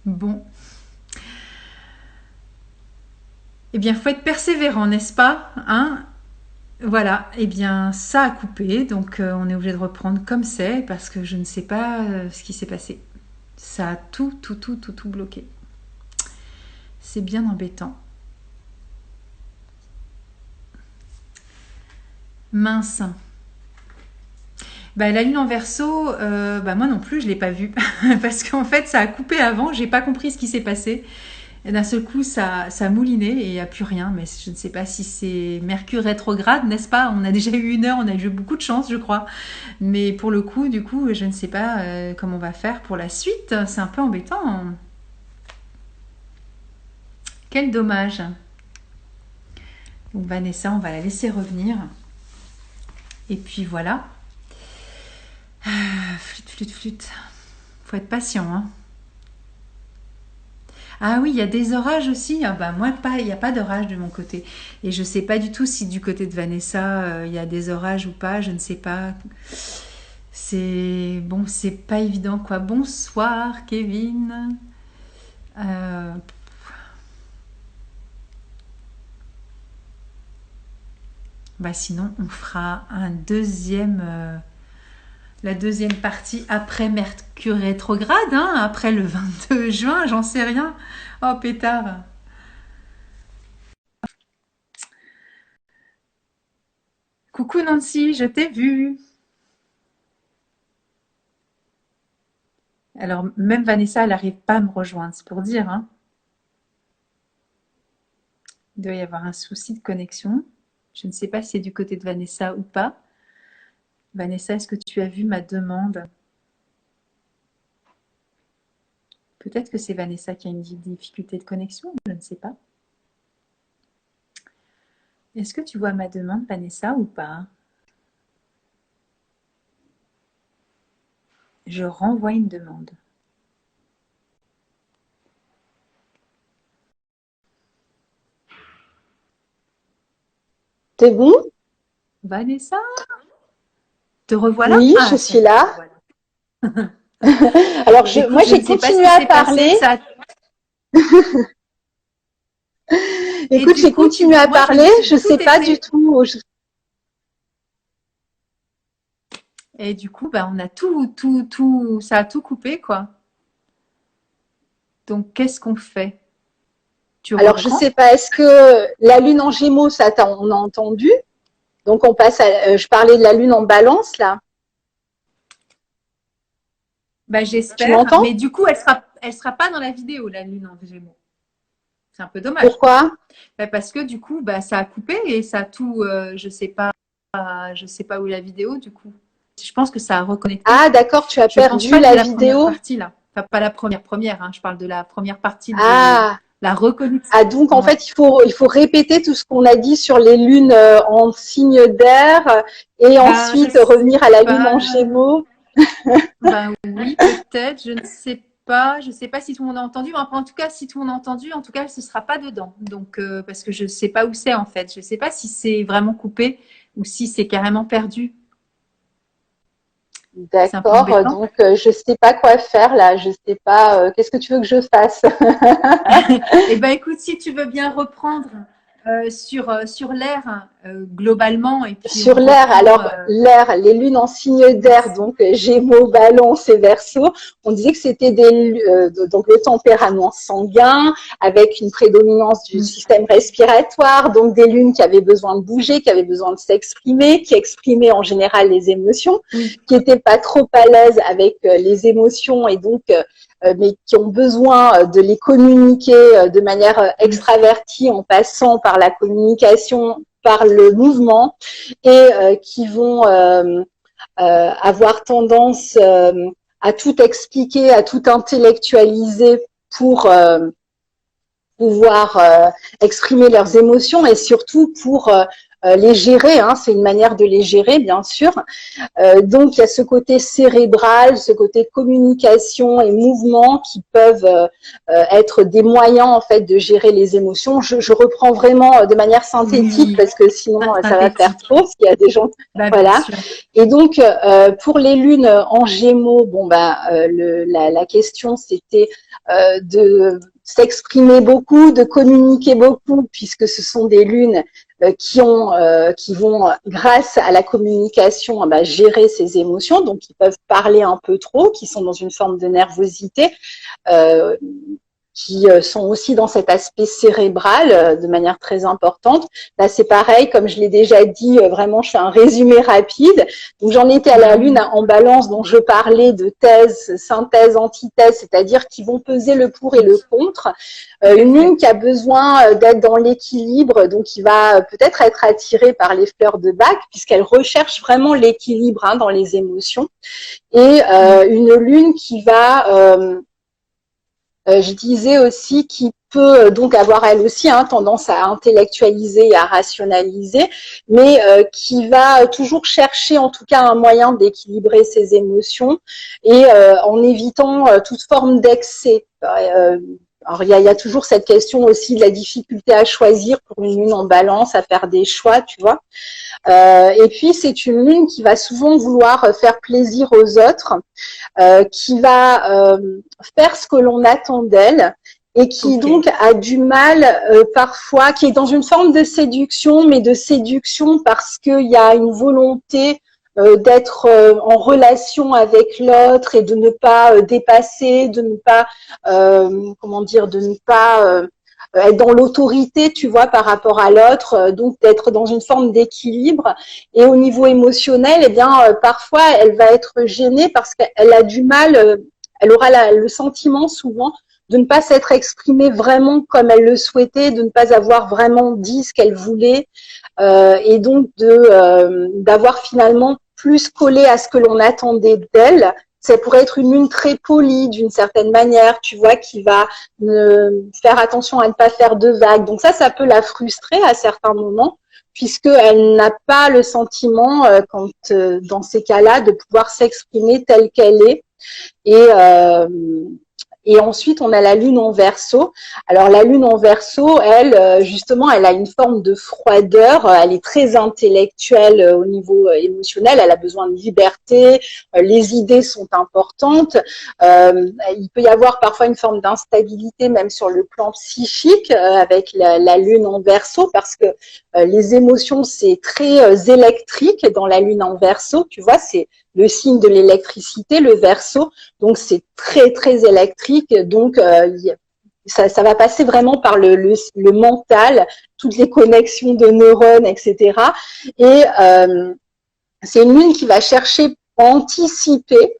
Bon. Eh bien, faut être persévérant, n'est-ce pas, hein? Voilà, eh bien ça a coupé, donc on est obligé de reprendre comme c'est parce que je ne sais pas ce qui s'est passé. Ça a tout bloqué. C'est bien embêtant. Mince. Bah, la lune en verso, bah, moi non plus, je ne l'ai pas vue. Parce qu'en fait, ça a coupé avant, j'ai pas compris ce qui s'est passé. Et d'un seul coup, ça a mouliné et il n'y a plus rien. Mais je ne sais pas si c'est Mercure rétrograde, n'est-ce pas? On a déjà eu 1 heure, on a eu beaucoup de chance, je crois. Mais pour le coup, du coup, je ne sais pas comment on va faire pour la suite. C'est un peu embêtant. Quel dommage. Donc Vanessa, on va la laisser revenir. Et puis voilà. Flûte. Faut être patient, hein. Ah oui, il y a des orages aussi. Ah bah moi, pas, il n'y a pas d'orage de mon côté. Et je ne sais pas du tout si du côté de Vanessa, il y a des orages ou pas. Je ne sais pas. C'est bon, c'est pas évident quoi. Bonsoir, Kevin. Euh, Bah sinon, on fera la deuxième partie après Mercure rétrograde, hein, après le 22 juin, j'en sais rien. Oh pétard. Coucou Nancy, je t'ai vu. Alors même Vanessa, elle n'arrive pas à me rejoindre, c'est pour dire. Hein. Il doit y avoir un souci de connexion. Je ne sais pas si c'est du côté de Vanessa ou pas. Vanessa, est-ce que tu as vu ma demande? Peut-être que c'est Vanessa qui a une difficulté de connexion, je ne sais pas. Est-ce que tu vois ma demande, Vanessa, ou pas? Je renvoie une demande. C'est bon? Vanessa, te revoilà? Oui, je Ah, ça suis y est, te là. revoilà. Alors, Écoute, moi, je ne j'ai sais pas ce continué qui à s'est passé. parler. Et Écoute, du j'ai coup, continué à moi, parler. Je tout sais pas du était. tout. Et du coup, bah, on a ça a tout coupé, quoi. Donc, qu'est-ce qu'on fait? Tu Alors, je reprends? sais pas. Est-ce que la lune en Gémeaux, ça, on a entendu? Donc, on passe à. Je parlais de la lune en Balance là. Bah, Tu j'espère. m'entends? Mais du coup, elle sera pas dans la vidéo, la lune en Gémeaux. C'est un peu dommage, quoi. Pourquoi? Bah, parce que du coup, bah, ça a coupé et ça a tout. Je sais pas où est la vidéo, du coup. Je pense que ça a reconnecté. Ah, d'accord. Tu as Je pense perdu pas que j'ai la la première vidéo. partie là. Enfin, pas la première, hein. Je parle de la première partie de Ah. la reconnexion. Ah, donc en Ouais. fait, il faut répéter tout ce qu'on a dit sur les lunes en signe d'air et Ben, je ensuite sais revenir à la lune en pas. Gémeaux. Ben oui, peut-être. Je ne sais pas. Je sais pas si tout le monde a entendu. Mais en tout cas, si tout le monde a entendu, en tout cas, ce sera pas dedans. Donc, parce que je sais pas où c'est en fait. Je sais pas si c'est vraiment coupé ou si c'est carrément perdu. C'est un peu D'accord, embêtant. donc je sais pas quoi faire là, je sais pas, qu'est-ce que tu veux que je fasse? Eh ben, écoute, si tu veux bien reprendre sur l'air globalement, et puis Sur on l'air, reprend. alors l'air, les lunes en signe d'air, donc Gémeaux, Balance et Verseau, on disait que c'était donc le tempérament sanguin avec une prédominance du système respiratoire, donc des lunes qui avaient besoin de bouger, qui avaient besoin de s'exprimer, qui exprimaient en général les émotions, Oui, qui n'étaient pas trop à l'aise avec les émotions et donc mais qui ont besoin de les communiquer de manière extravertie en passant par la communication, par le mouvement et qui vont avoir tendance à tout expliquer, à tout intellectualiser pour pouvoir exprimer leurs émotions et surtout pour les gérer. Hein, c'est une manière de les gérer, bien sûr. Donc, il y a ce côté cérébral, ce côté communication et mouvement qui peuvent être des moyens en fait de gérer les émotions. Je reprends vraiment de manière synthétique oui, parce que sinon ça va faire synthétique. trop, parce qu'il y a des gens, Bah, bien voilà. sûr. Et donc, pour les lunes en Gémeaux, bon bah la question c'était de s'exprimer beaucoup, de communiquer beaucoup, puisque ce sont des lunes qui vont, grâce à la communication, bah, gérer ces émotions, donc qui peuvent parler un peu trop, qui sont dans une forme de nervosité, euh, qui sont aussi dans cet aspect cérébral de manière très importante. Là, c'est pareil, comme je l'ai déjà dit, vraiment, je fais un résumé rapide. Donc, j'en étais à la lune en Balance, dont je parlais de thèse, synthèse, antithèse, c'est-à-dire qui vont peser le pour et le contre. Tout à Une fait. lune qui a besoin d'être dans l'équilibre, donc qui va peut-être être attirée par les fleurs de bac, puisqu'elle recherche vraiment l'équilibre hein, dans les émotions. Et une lune qui va je disais aussi qu'il peut donc avoir elle aussi hein, tendance à intellectualiser et à rationaliser, mais qui va toujours chercher en tout cas un moyen d'équilibrer ses émotions et en évitant toute forme d'excès. Alors il y a toujours cette question aussi de la difficulté à choisir pour une lune en Balance, à faire des choix, tu vois. Et puis c'est une lune qui va souvent vouloir faire plaisir aux autres, qui va faire ce que l'on attend d'elle et qui Ok. donc a du mal parfois, qui est dans une forme de séduction, mais de séduction parce qu'il y a une volonté d'être en relation avec l'autre et de ne pas dépasser, de ne pas, comment dire, de ne pas être dans l'autorité, tu vois, par rapport à l'autre, donc d'être dans une forme d'équilibre. Et au niveau émotionnel, eh bien, parfois, elle va être gênée parce qu'elle a du mal, elle aura le sentiment souvent de ne pas s'être exprimée vraiment comme elle le souhaitait, de ne pas avoir vraiment dit ce qu'elle voulait, et donc d'avoir finalement plus collé à ce que l'on attendait d'elle. Ça pourrait être une lune très polie d'une certaine manière, tu vois, qui va faire attention à ne pas faire de vagues. Donc ça peut la frustrer à certains moments. puisqu'elle n'a pas le sentiment, dans ces cas-là, de pouvoir s'exprimer telle qu'elle est. Et ensuite, on a la lune en Verseau. Alors, la lune en Verseau, elle, justement, elle a une forme de froideur. Elle est très intellectuelle au niveau émotionnel. Elle a besoin de liberté. Les idées sont importantes. Il peut y avoir parfois une forme d'instabilité, même sur le plan psychique, avec la lune en Verseau, parce que les émotions, c'est très électrique dans la lune en Verseau. Tu vois, c'est le signe de l'électricité, le Verseau. Donc, c'est très, très électrique. Donc, ça va passer vraiment par le mental, toutes les connexions de neurones, etc. Et c'est une lune qui va chercher à anticiper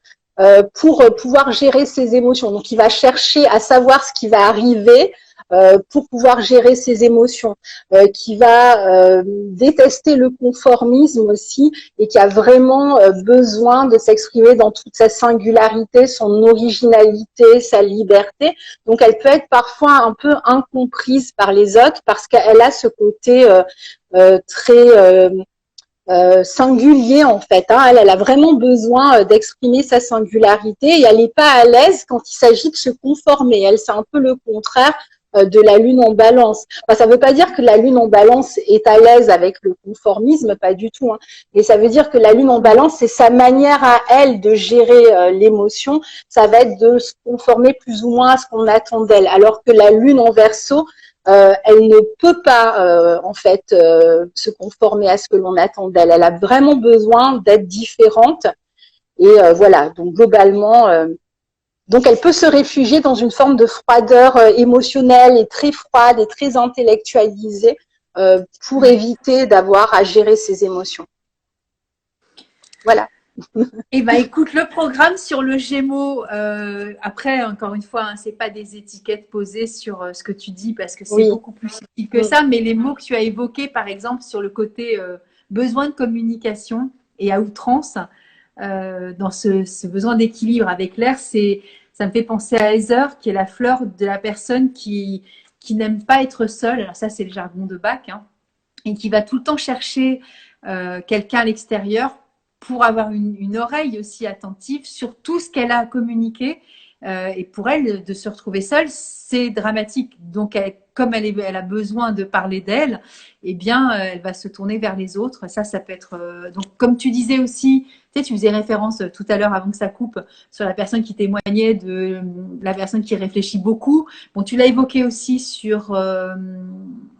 pour pouvoir gérer ses émotions. Donc, il va chercher à savoir ce qui va arriver pour pouvoir gérer ses émotions, qui va détester le conformisme aussi et qui a vraiment besoin de s'exprimer dans toute sa singularité, son originalité, sa liberté. Donc, elle peut être parfois un peu incomprise par les autres parce qu'elle a ce côté très singulier en fait. Hein. Elle a vraiment besoin d'exprimer sa singularité et elle n'est pas à l'aise quand il s'agit de se conformer. Elle, c'est un peu le contraire de la lune en balance. Enfin, ça ne veut pas dire que la lune en balance est à l'aise avec le conformisme, pas du tout. Hein. Mais ça veut dire que la lune en balance, c'est sa manière à elle de gérer l'émotion. Ça va être de se conformer plus ou moins à ce qu'on attend d'elle. Alors que la lune en Verseau, elle ne peut pas en fait se conformer à ce que l'on attend d'elle. Elle a vraiment besoin d'être différente. Et voilà, donc globalement, donc elle peut se réfugier dans une forme de froideur émotionnelle et très froide et très intellectualisée pour éviter d'avoir à gérer ses émotions. Voilà. Eh ben, écoute, le programme sur le Gémeaux, après, encore une fois, hein, c'est pas des étiquettes posées sur ce que tu dis parce que c'est beaucoup plus subtil que ça, mais les mots que tu as évoqués, par exemple, sur le côté besoin de communication et à outrance, dans ce besoin d'équilibre avec l'air, ça me fait penser à Heather, qui est la fleur de la personne qui n'aime pas être seule. Alors ça, c'est le jargon de Bach, hein, et qui va tout le temps chercher quelqu'un à l'extérieur pour avoir une oreille aussi attentive sur tout ce qu'elle a à communiquer. Et pour elle, de se retrouver seule, c'est dramatique. Donc, comme elle a besoin de parler d'elle, eh bien, elle va se tourner vers les autres. Ça peut être… donc, comme tu disais aussi, tu sais, tu faisais référence tout à l'heure avant que ça coupe sur la personne qui témoignait de la personne qui réfléchit beaucoup. Bon, tu l'as évoqué aussi sur…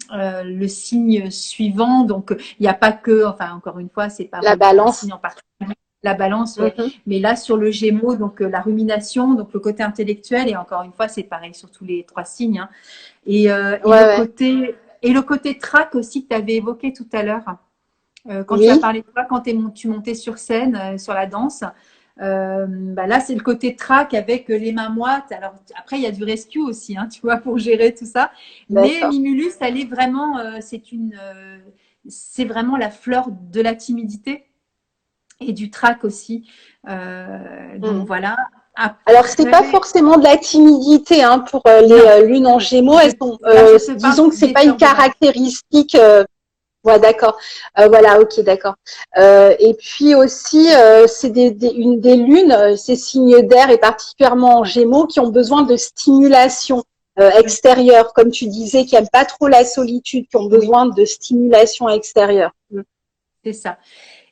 le signe suivant, donc il n'y a pas que, enfin encore une fois, c'est pas la balance. Un signe en particulier, la balance, ouais. Mais là sur le Gémeaux, donc la rumination, donc le côté intellectuel, et encore une fois c'est pareil sur tous les trois signes, hein. Et le côté trac aussi que tu avais évoqué tout à l'heure, quand tu as parlé de toi, quand tu montais sur scène, sur la danse. Là, c'est le côté track avec les mains moites. Alors, après, il y a du rescue aussi, hein, tu vois, pour gérer tout ça. Mais Mimulus, elle est vraiment, c'est vraiment la fleur de la timidité et du track aussi. Donc, voilà. Après, alors, c'est pas forcément de la timidité hein, pour les lunes en Gémeaux. Elles sont, disons que c'est pas une caractéristique. Ouais, d'accord. Voilà, ok, d'accord. Et puis aussi, c'est des lunes, ces signes d'air et particulièrement en Gémeaux, qui ont besoin de stimulation extérieure, comme tu disais, qui n'aiment pas trop la solitude, qui ont besoin de stimulation extérieure. C'est ça.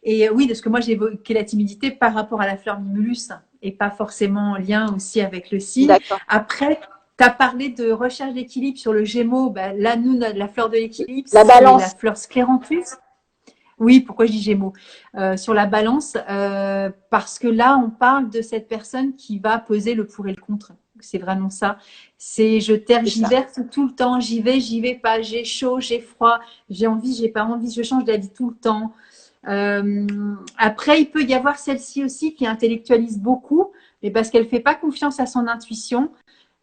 Et oui, parce que moi j'ai évoqué la timidité par rapport à la fleur Mimulus et pas forcément en lien aussi avec le signe. Après, tu as parlé de recherche d'équilibre sur le Gémeaux. Là, nous, la fleur de l'équilibre, c'est la fleur scléranthus. Oui, pourquoi je dis Gémeaux sur la balance parce que là, on parle de cette personne qui va peser le pour et le contre. C'est vraiment ça. C'est je tergiverse tout le temps. J'y vais pas. J'ai chaud, j'ai froid, j'ai envie, j'ai pas envie. Je change d'avis tout le temps. Après, il peut y avoir celle-ci aussi qui intellectualise beaucoup, mais parce qu'elle fait pas confiance à son intuition.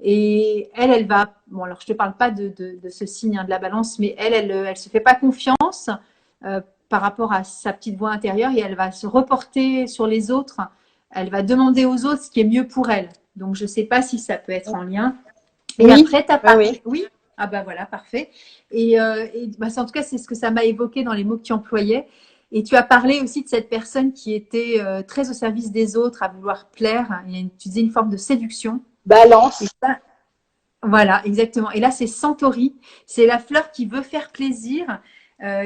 Et elle va… Bon, alors je te parle pas de ce signe hein, de la balance, mais elle se fait pas confiance par rapport à sa petite voix intérieure et elle va se reporter sur les autres. Elle va demander aux autres ce qui est mieux pour elle. Donc, je sais pas si ça peut être en lien. Et après, tu as parlé… Oui. Ah bah voilà, parfait. Bah, en tout cas, c'est ce que ça m'a évoqué dans les mots que tu employais. Et tu as parlé aussi de cette personne qui était très au service des autres, à vouloir plaire. Tu disais une forme de séduction. Et Balance. ça, voilà, exactement. Et là, c'est Centauri. C'est la fleur qui veut faire plaisir,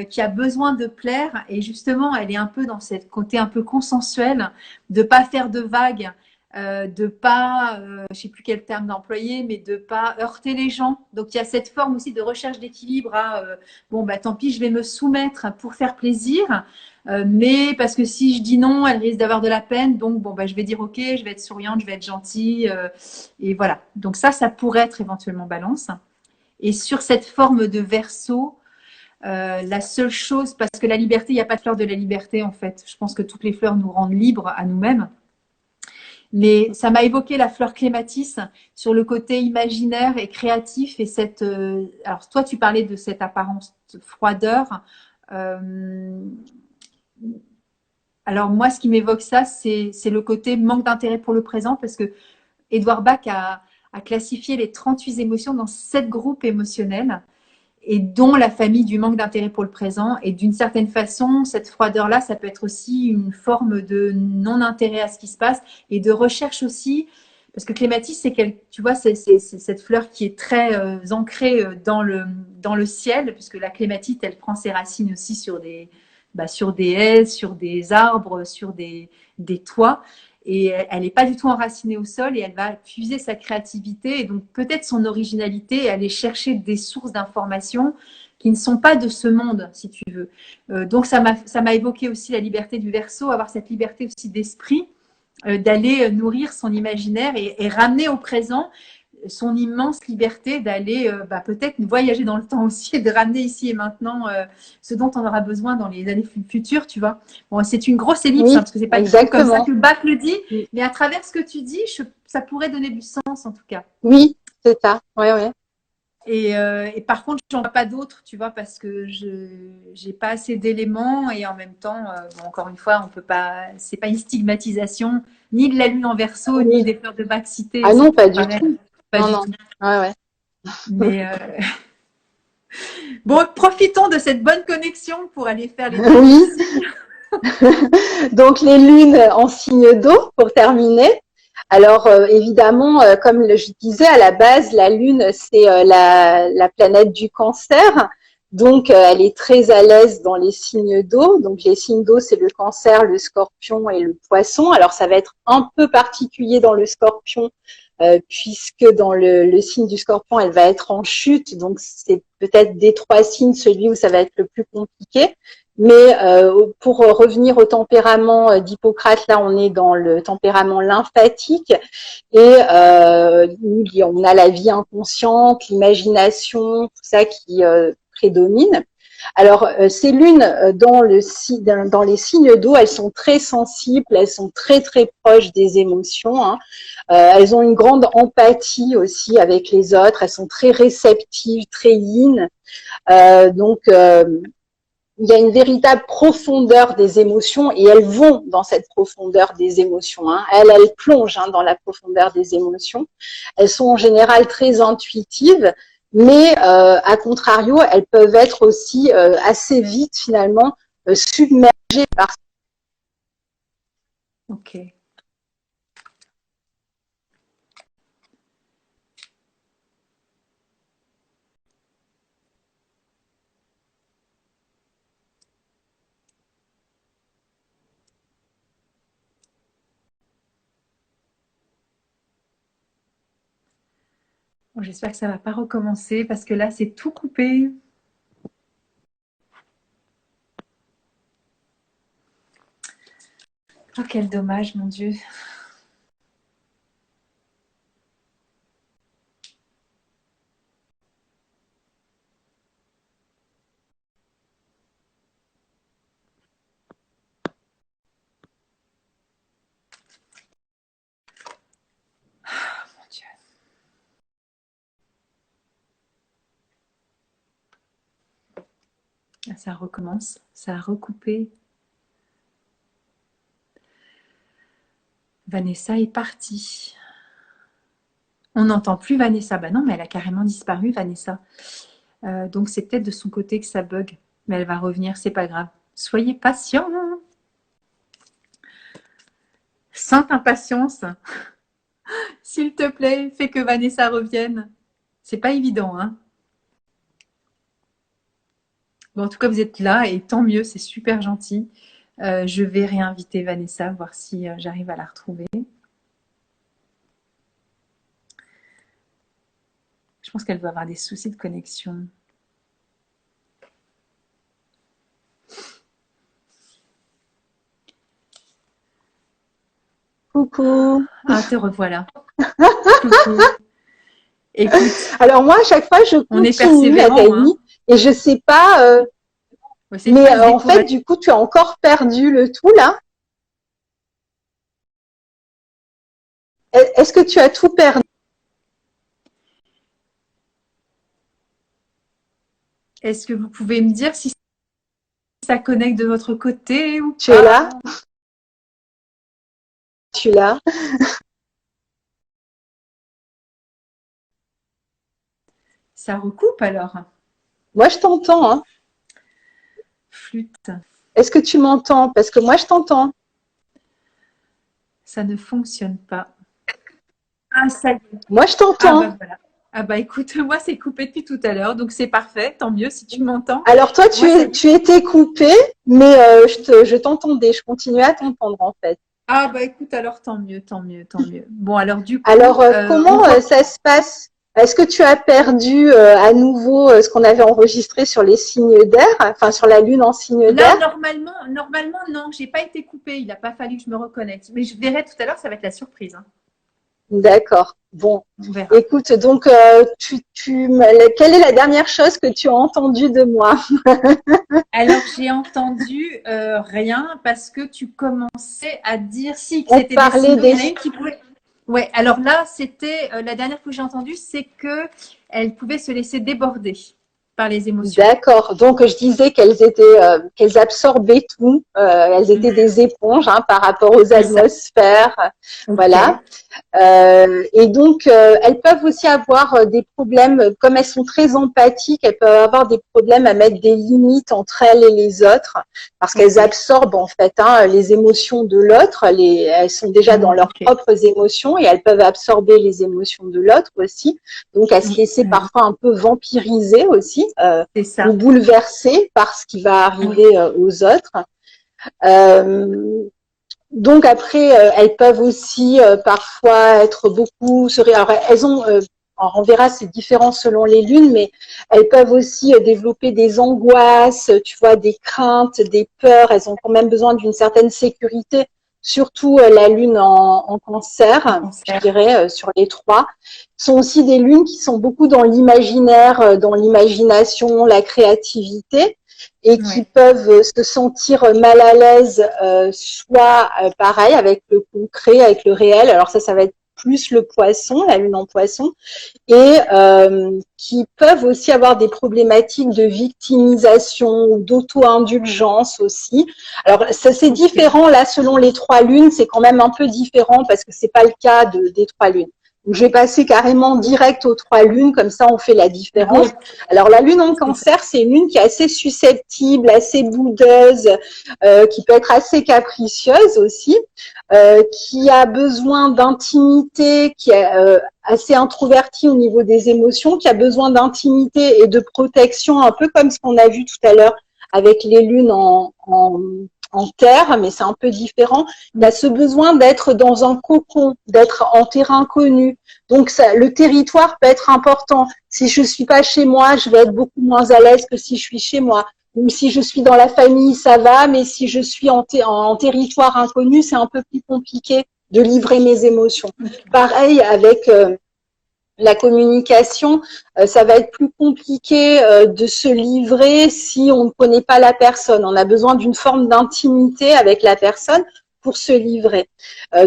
qui a besoin de plaire. Et justement, elle est un peu dans ce côté un peu consensuel, de pas faire de vagues, de pas, je sais plus quel terme d'employer, mais de pas heurter les gens. Donc, il y a cette forme aussi de recherche d'équilibre à, bon, bah, tant pis, je vais me soumettre pour faire plaisir. Mais parce que si je dis non, elle risque d'avoir de la peine. Donc, bon, bah, je vais dire OK, je vais être souriante, je vais être gentille. Et voilà. Donc ça pourrait être éventuellement balance. Et sur cette forme de verso, la seule chose, parce que la liberté, il n'y a pas de fleur de la liberté en fait. Je pense que toutes les fleurs nous rendent libres à nous-mêmes. Mais ça m'a évoqué la fleur clématis sur le côté imaginaire et créatif. Et cette, alors toi, tu parlais de cette apparence froideur. Euh, alors moi, ce qui m'évoque ça, c'est le côté manque d'intérêt pour le présent, parce que Edouard Bach a classifié les 38 émotions dans 7 groupes émotionnels, et dont la famille du manque d'intérêt pour le présent. Et d'une certaine façon, cette froideur-là, ça peut être aussi une forme de non-intérêt à ce qui se passe et de recherche aussi. Parce que clématis, tu vois, c'est cette fleur qui est très ancrée dans le ciel, puisque la clématite, elle prend ses racines aussi sur des haies, sur des arbres, sur des toits. Et elle n'est pas du tout enracinée au sol, et elle va puiser sa créativité et donc peut-être son originalité et aller chercher des sources d'informations qui ne sont pas de ce monde, si tu veux. Donc ça m'a évoqué aussi la liberté du Verseau, avoir cette liberté aussi d'esprit, d'aller nourrir son imaginaire et ramener au présent son immense liberté d'aller bah, peut-être voyager dans le temps aussi et de ramener ici et maintenant ce dont on aura besoin dans les années futures, tu vois. Bon, c'est une grosse ellipse, hein, Oui, parce que c'est pas du tout comme ça exactement. que Bach le dit, mais à travers ce que tu dis, ça pourrait donner du sens en tout cas. Oui, c'est ça. Ouais, ouais. Et par contre, j'en vois pas d'autres, tu vois, parce que je j'ai pas assez d'éléments et en même temps, bon, encore une fois, on peut pas, c'est pas une stigmatisation ni de la lune en verso, ni Oui. des fleurs de Bach citées, Ah c'est non, tout pas du pareil, tout. pas Non, du non. tout. Ouais, ouais. Mais bon, profitons de cette bonne connexion pour aller faire les Oui. bénédictions. Donc les lunes en signe d'eau pour terminer. Alors évidemment, comme je disais à la base, la lune c'est la planète du cancer. Donc elle est très à l'aise dans les signes d'eau. Donc les signes d'eau c'est le cancer, le scorpion et le poisson. Alors ça va être un peu particulier dans le scorpion puisque dans le signe du scorpion elle va être en chute. Donc c'est peut-être des 3 signes celui où ça va être le plus compliqué. Mais pour revenir au tempérament d'Hippocrate, là on est dans le tempérament lymphatique et on a la vie inconsciente, l'imagination, tout ça qui prédomine. Alors ces lunes dans les signes d'eau, elles sont très sensibles, elles sont très très proches des émotions. Hein. Elles ont une grande empathie aussi avec les autres, elles sont très réceptives, très yin. Donc il y a une véritable profondeur des émotions et elles vont dans cette profondeur des émotions. Hein. Elles plongent dans la profondeur des émotions. Elles sont en général très intuitives, mais à contrario, elles peuvent être aussi assez vite finalement submergées par. Ok. Bon, j'espère que ça va pas recommencer parce que là, c'est tout coupé. Oh, quel dommage, mon Dieu. Mon Dieu. Ah, ça recommence. Ça a recoupé. Vanessa est partie. On n'entend plus Vanessa. Bah non, mais elle a carrément disparu, Vanessa. Donc c'est peut-être de son côté que ça bug. Mais elle va revenir, c'est pas grave. Soyez patients. Sainte impatience. S'il te plaît, fais que Vanessa revienne. C'est pas évident, hein. Bon, en tout cas, vous êtes là et tant mieux, c'est super gentil. Je vais réinviter Vanessa, voir si j'arrive à la retrouver. Je pense qu'elle doit avoir des soucis de connexion. Coucou. Ah, te revoilà. Coucou. Écoute, alors moi, à chaque fois, je on est continue, persévérant, hein. et je sais pas, Ouais, mais en fait, du coup, tu as encore perdu le tout là. Est-ce que tu as tout perdu? Est-ce que vous pouvez me dire si ça connecte de votre côté ou Tu pas? es là? Tu es là? Ça recoupe alors. Moi, je t'entends, hein. Flûte. Est-ce que tu m'entends? Parce que moi, je t'entends. Ça ne fonctionne pas. Ah, ça y est. Moi, je Ah t'entends. bah voilà. Ah bah écoute, moi c'est coupé depuis tout à l'heure, donc c'est parfait, tant mieux si tu m'entends. Alors toi, Moi, tu étais coupé, mais je t'entendais. Je continuais à t'entendre en fait. Ah bah écoute, alors tant mieux, tant mieux, tant mieux. Bon, alors du coup, Alors, comment ça se passe? Est-ce que tu as perdu à nouveau ce qu'on avait enregistré sur les signes d'air, enfin sur la Lune en signe là, d'air? normalement, non, j'ai pas été coupée. Il n'a pas fallu que je me reconnecte. Mais je verrai tout à l'heure, ça va être la surprise, hein. D'accord. Bon, On verra. écoute, donc, quelle est la dernière chose que tu as entendue de moi? Alors, j'ai entendu rien parce que tu commençais à dire si que On c'était des parlait signaux. Il y en a des... une qui pouvait. Ouais, alors là, c'était la dernière fois que j'ai entendu, c'est que elle pouvait se laisser déborder par les émotions. D'accord. Donc, je disais qu'elles absorbaient tout. Elles étaient des éponges hein, par rapport aux C'est ça. atmosphères. Voilà. Ok. Et donc, elles peuvent aussi avoir des problèmes, comme elles sont très empathiques, elles peuvent avoir des problèmes à mettre des limites entre elles et les autres, parce qu'elles Ok. absorbent en fait hein, les émotions de l'autre. Elles sont déjà dans leurs Ok. propres émotions et elles peuvent absorber les émotions de l'autre aussi. Donc, à se laisser parfois un peu vampiriser aussi C'est ou ça. bouleverser par ce qui va Oui. arriver aux autres. Donc après, elles peuvent aussi parfois être beaucoup. Alors elles ont, alors on verra, c'est différent selon les lunes, mais elles peuvent aussi développer des angoisses, tu vois, des craintes, des peurs. Elles ont quand même besoin d'une certaine sécurité, surtout la lune en cancer, je dirais, sur les trois. Ce sont aussi des lunes qui sont beaucoup dans l'imaginaire, dans l'imagination, la créativité et qui peuvent se sentir mal à l'aise, soit pareil avec le concret, avec le réel. Alors ça va être plus le poisson, la lune en poisson, et qui peuvent aussi avoir des problématiques de victimisation ou d'auto-indulgence aussi. Alors ça c'est différent là selon les trois lunes, c'est quand même un peu différent parce que c'est pas le cas des trois lunes. Donc, je vais passer carrément direct aux trois lunes, comme ça on fait la différence. Alors la lune en cancer, c'est une lune qui est assez susceptible, assez boudeuse, qui peut être assez capricieuse aussi, qui a besoin d'intimité, qui est assez introvertie au niveau des émotions, qui a besoin d'intimité et de protection, un peu comme ce qu'on a vu tout à l'heure avec les lunes en terre, mais c'est un peu différent. Il y a ce besoin d'être dans un cocon, d'être en terrain connu. Donc, le territoire peut être important. Si je suis pas chez moi, je vais être beaucoup moins à l'aise que si je suis chez moi. Ou si je suis dans la famille, ça va, mais si je suis en territoire inconnu, c'est un peu plus compliqué de livrer mes émotions. Pareil avec la communication, ça va être plus compliqué de se livrer si on ne connaît pas la personne. On a besoin d'une forme d'intimité avec la personne pour se livrer.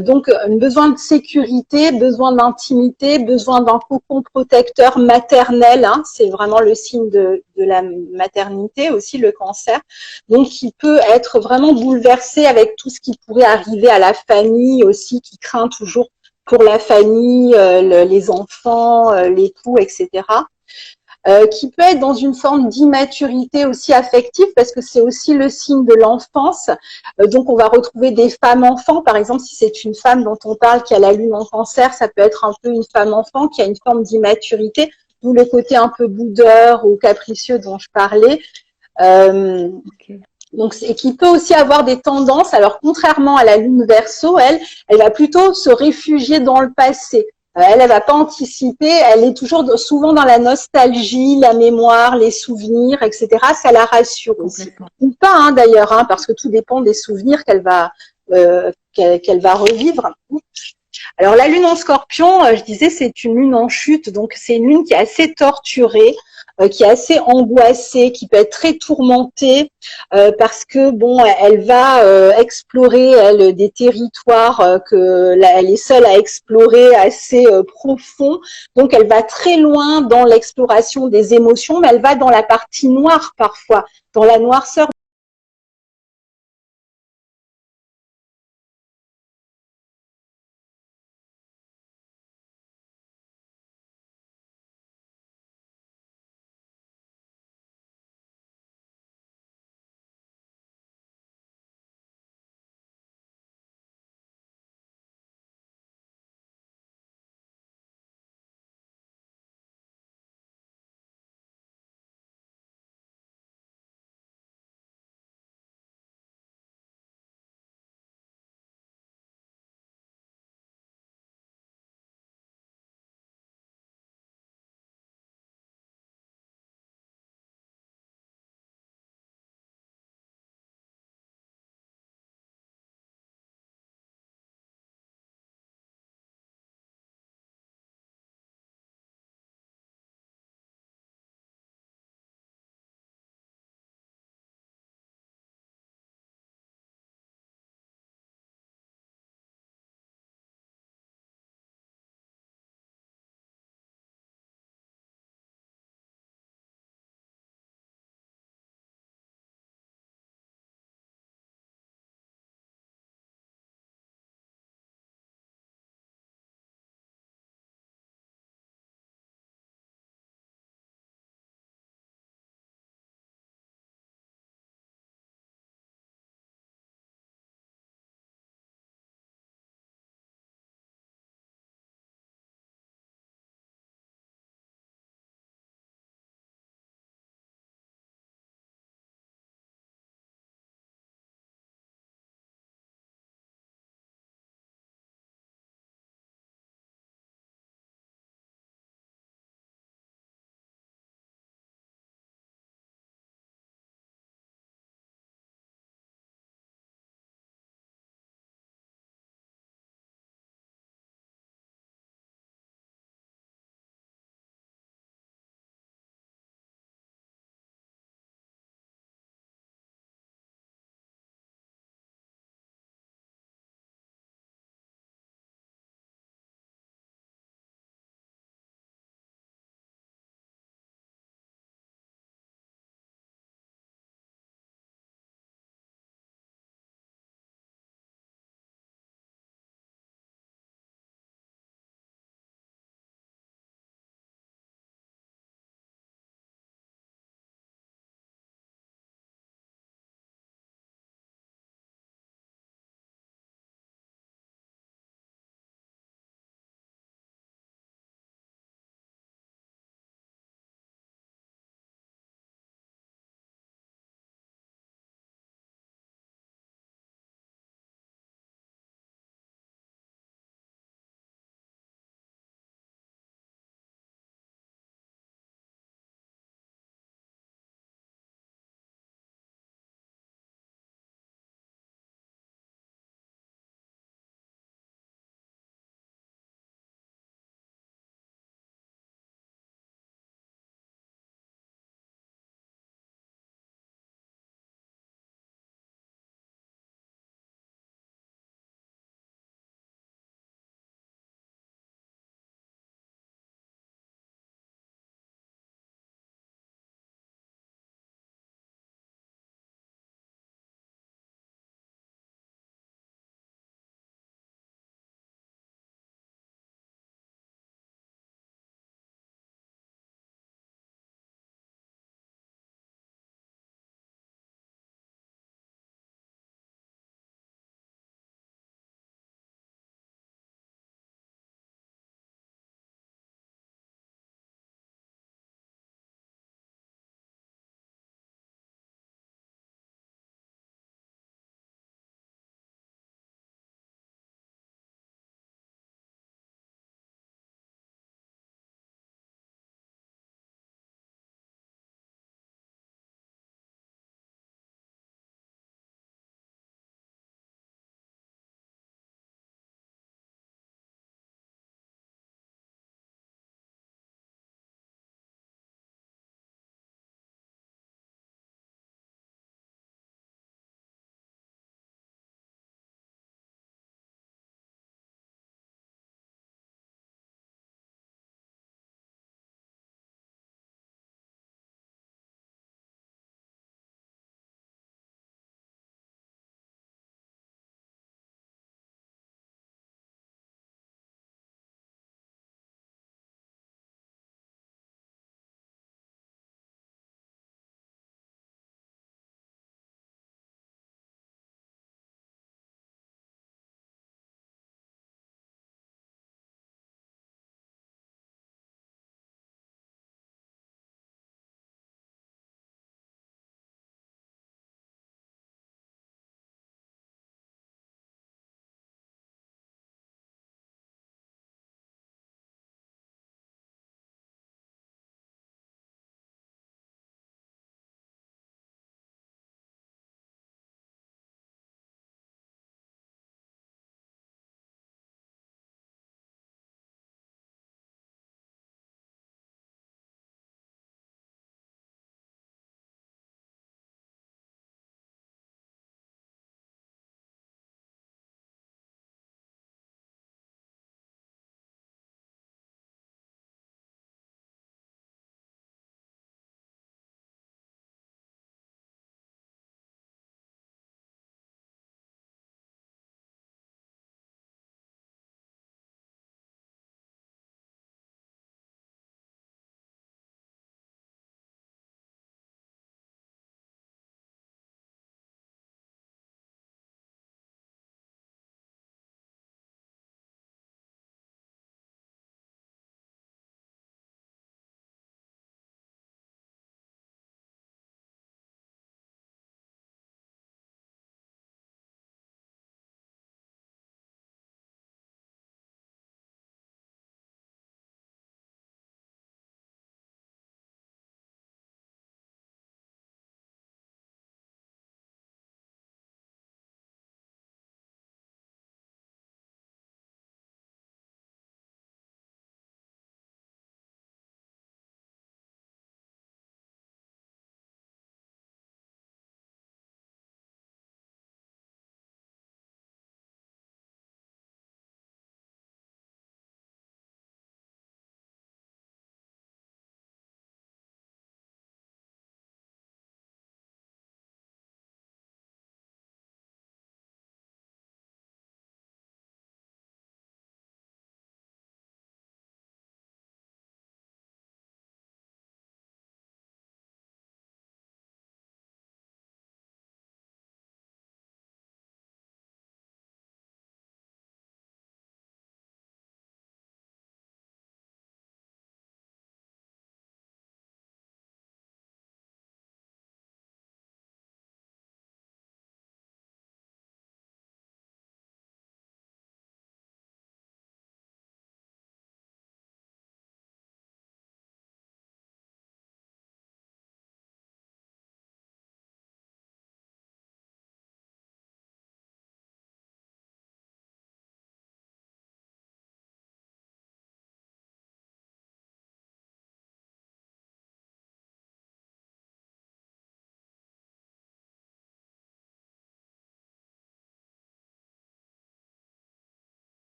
Donc, besoin de sécurité, besoin d'intimité, besoin d'un cocon protecteur maternel. Hein, c'est vraiment le signe de la maternité aussi, le cancer. Donc, il peut être vraiment bouleversé avec tout ce qui pourrait arriver à la famille aussi, qui craint toujours pour la famille, les enfants, l'époux, etc. Qui peut être dans une forme d'immaturité aussi affective, parce que c'est aussi le signe de l'enfance. Donc, on va retrouver des femmes-enfants. Par exemple, si c'est une femme dont on parle qui a la lune en cancer, ça peut être un peu une femme-enfant qui a une forme d'immaturité, d'où le côté un peu boudeur ou capricieux dont je parlais. Okay. Donc, et qui peut aussi avoir des tendances. Alors, contrairement à la lune Verseau, elle va plutôt se réfugier dans le passé. Elle va pas anticiper, elle est toujours souvent dans la nostalgie, la mémoire, les souvenirs, etc. Ça la rassure aussi. Ou pas, hein, d'ailleurs, hein, parce que tout dépend des souvenirs qu'elle va revivre. Alors, la lune en Scorpion, je disais, c'est une lune en chute, donc c'est une lune qui est assez torturée, qui est assez angoissée, qui peut être très tourmentée, parce que bon, elle va explorer des territoires elle est seule à explorer, assez profonds. Donc elle va très loin dans l'exploration des émotions, mais elle va dans la partie noire parfois, dans la noirceur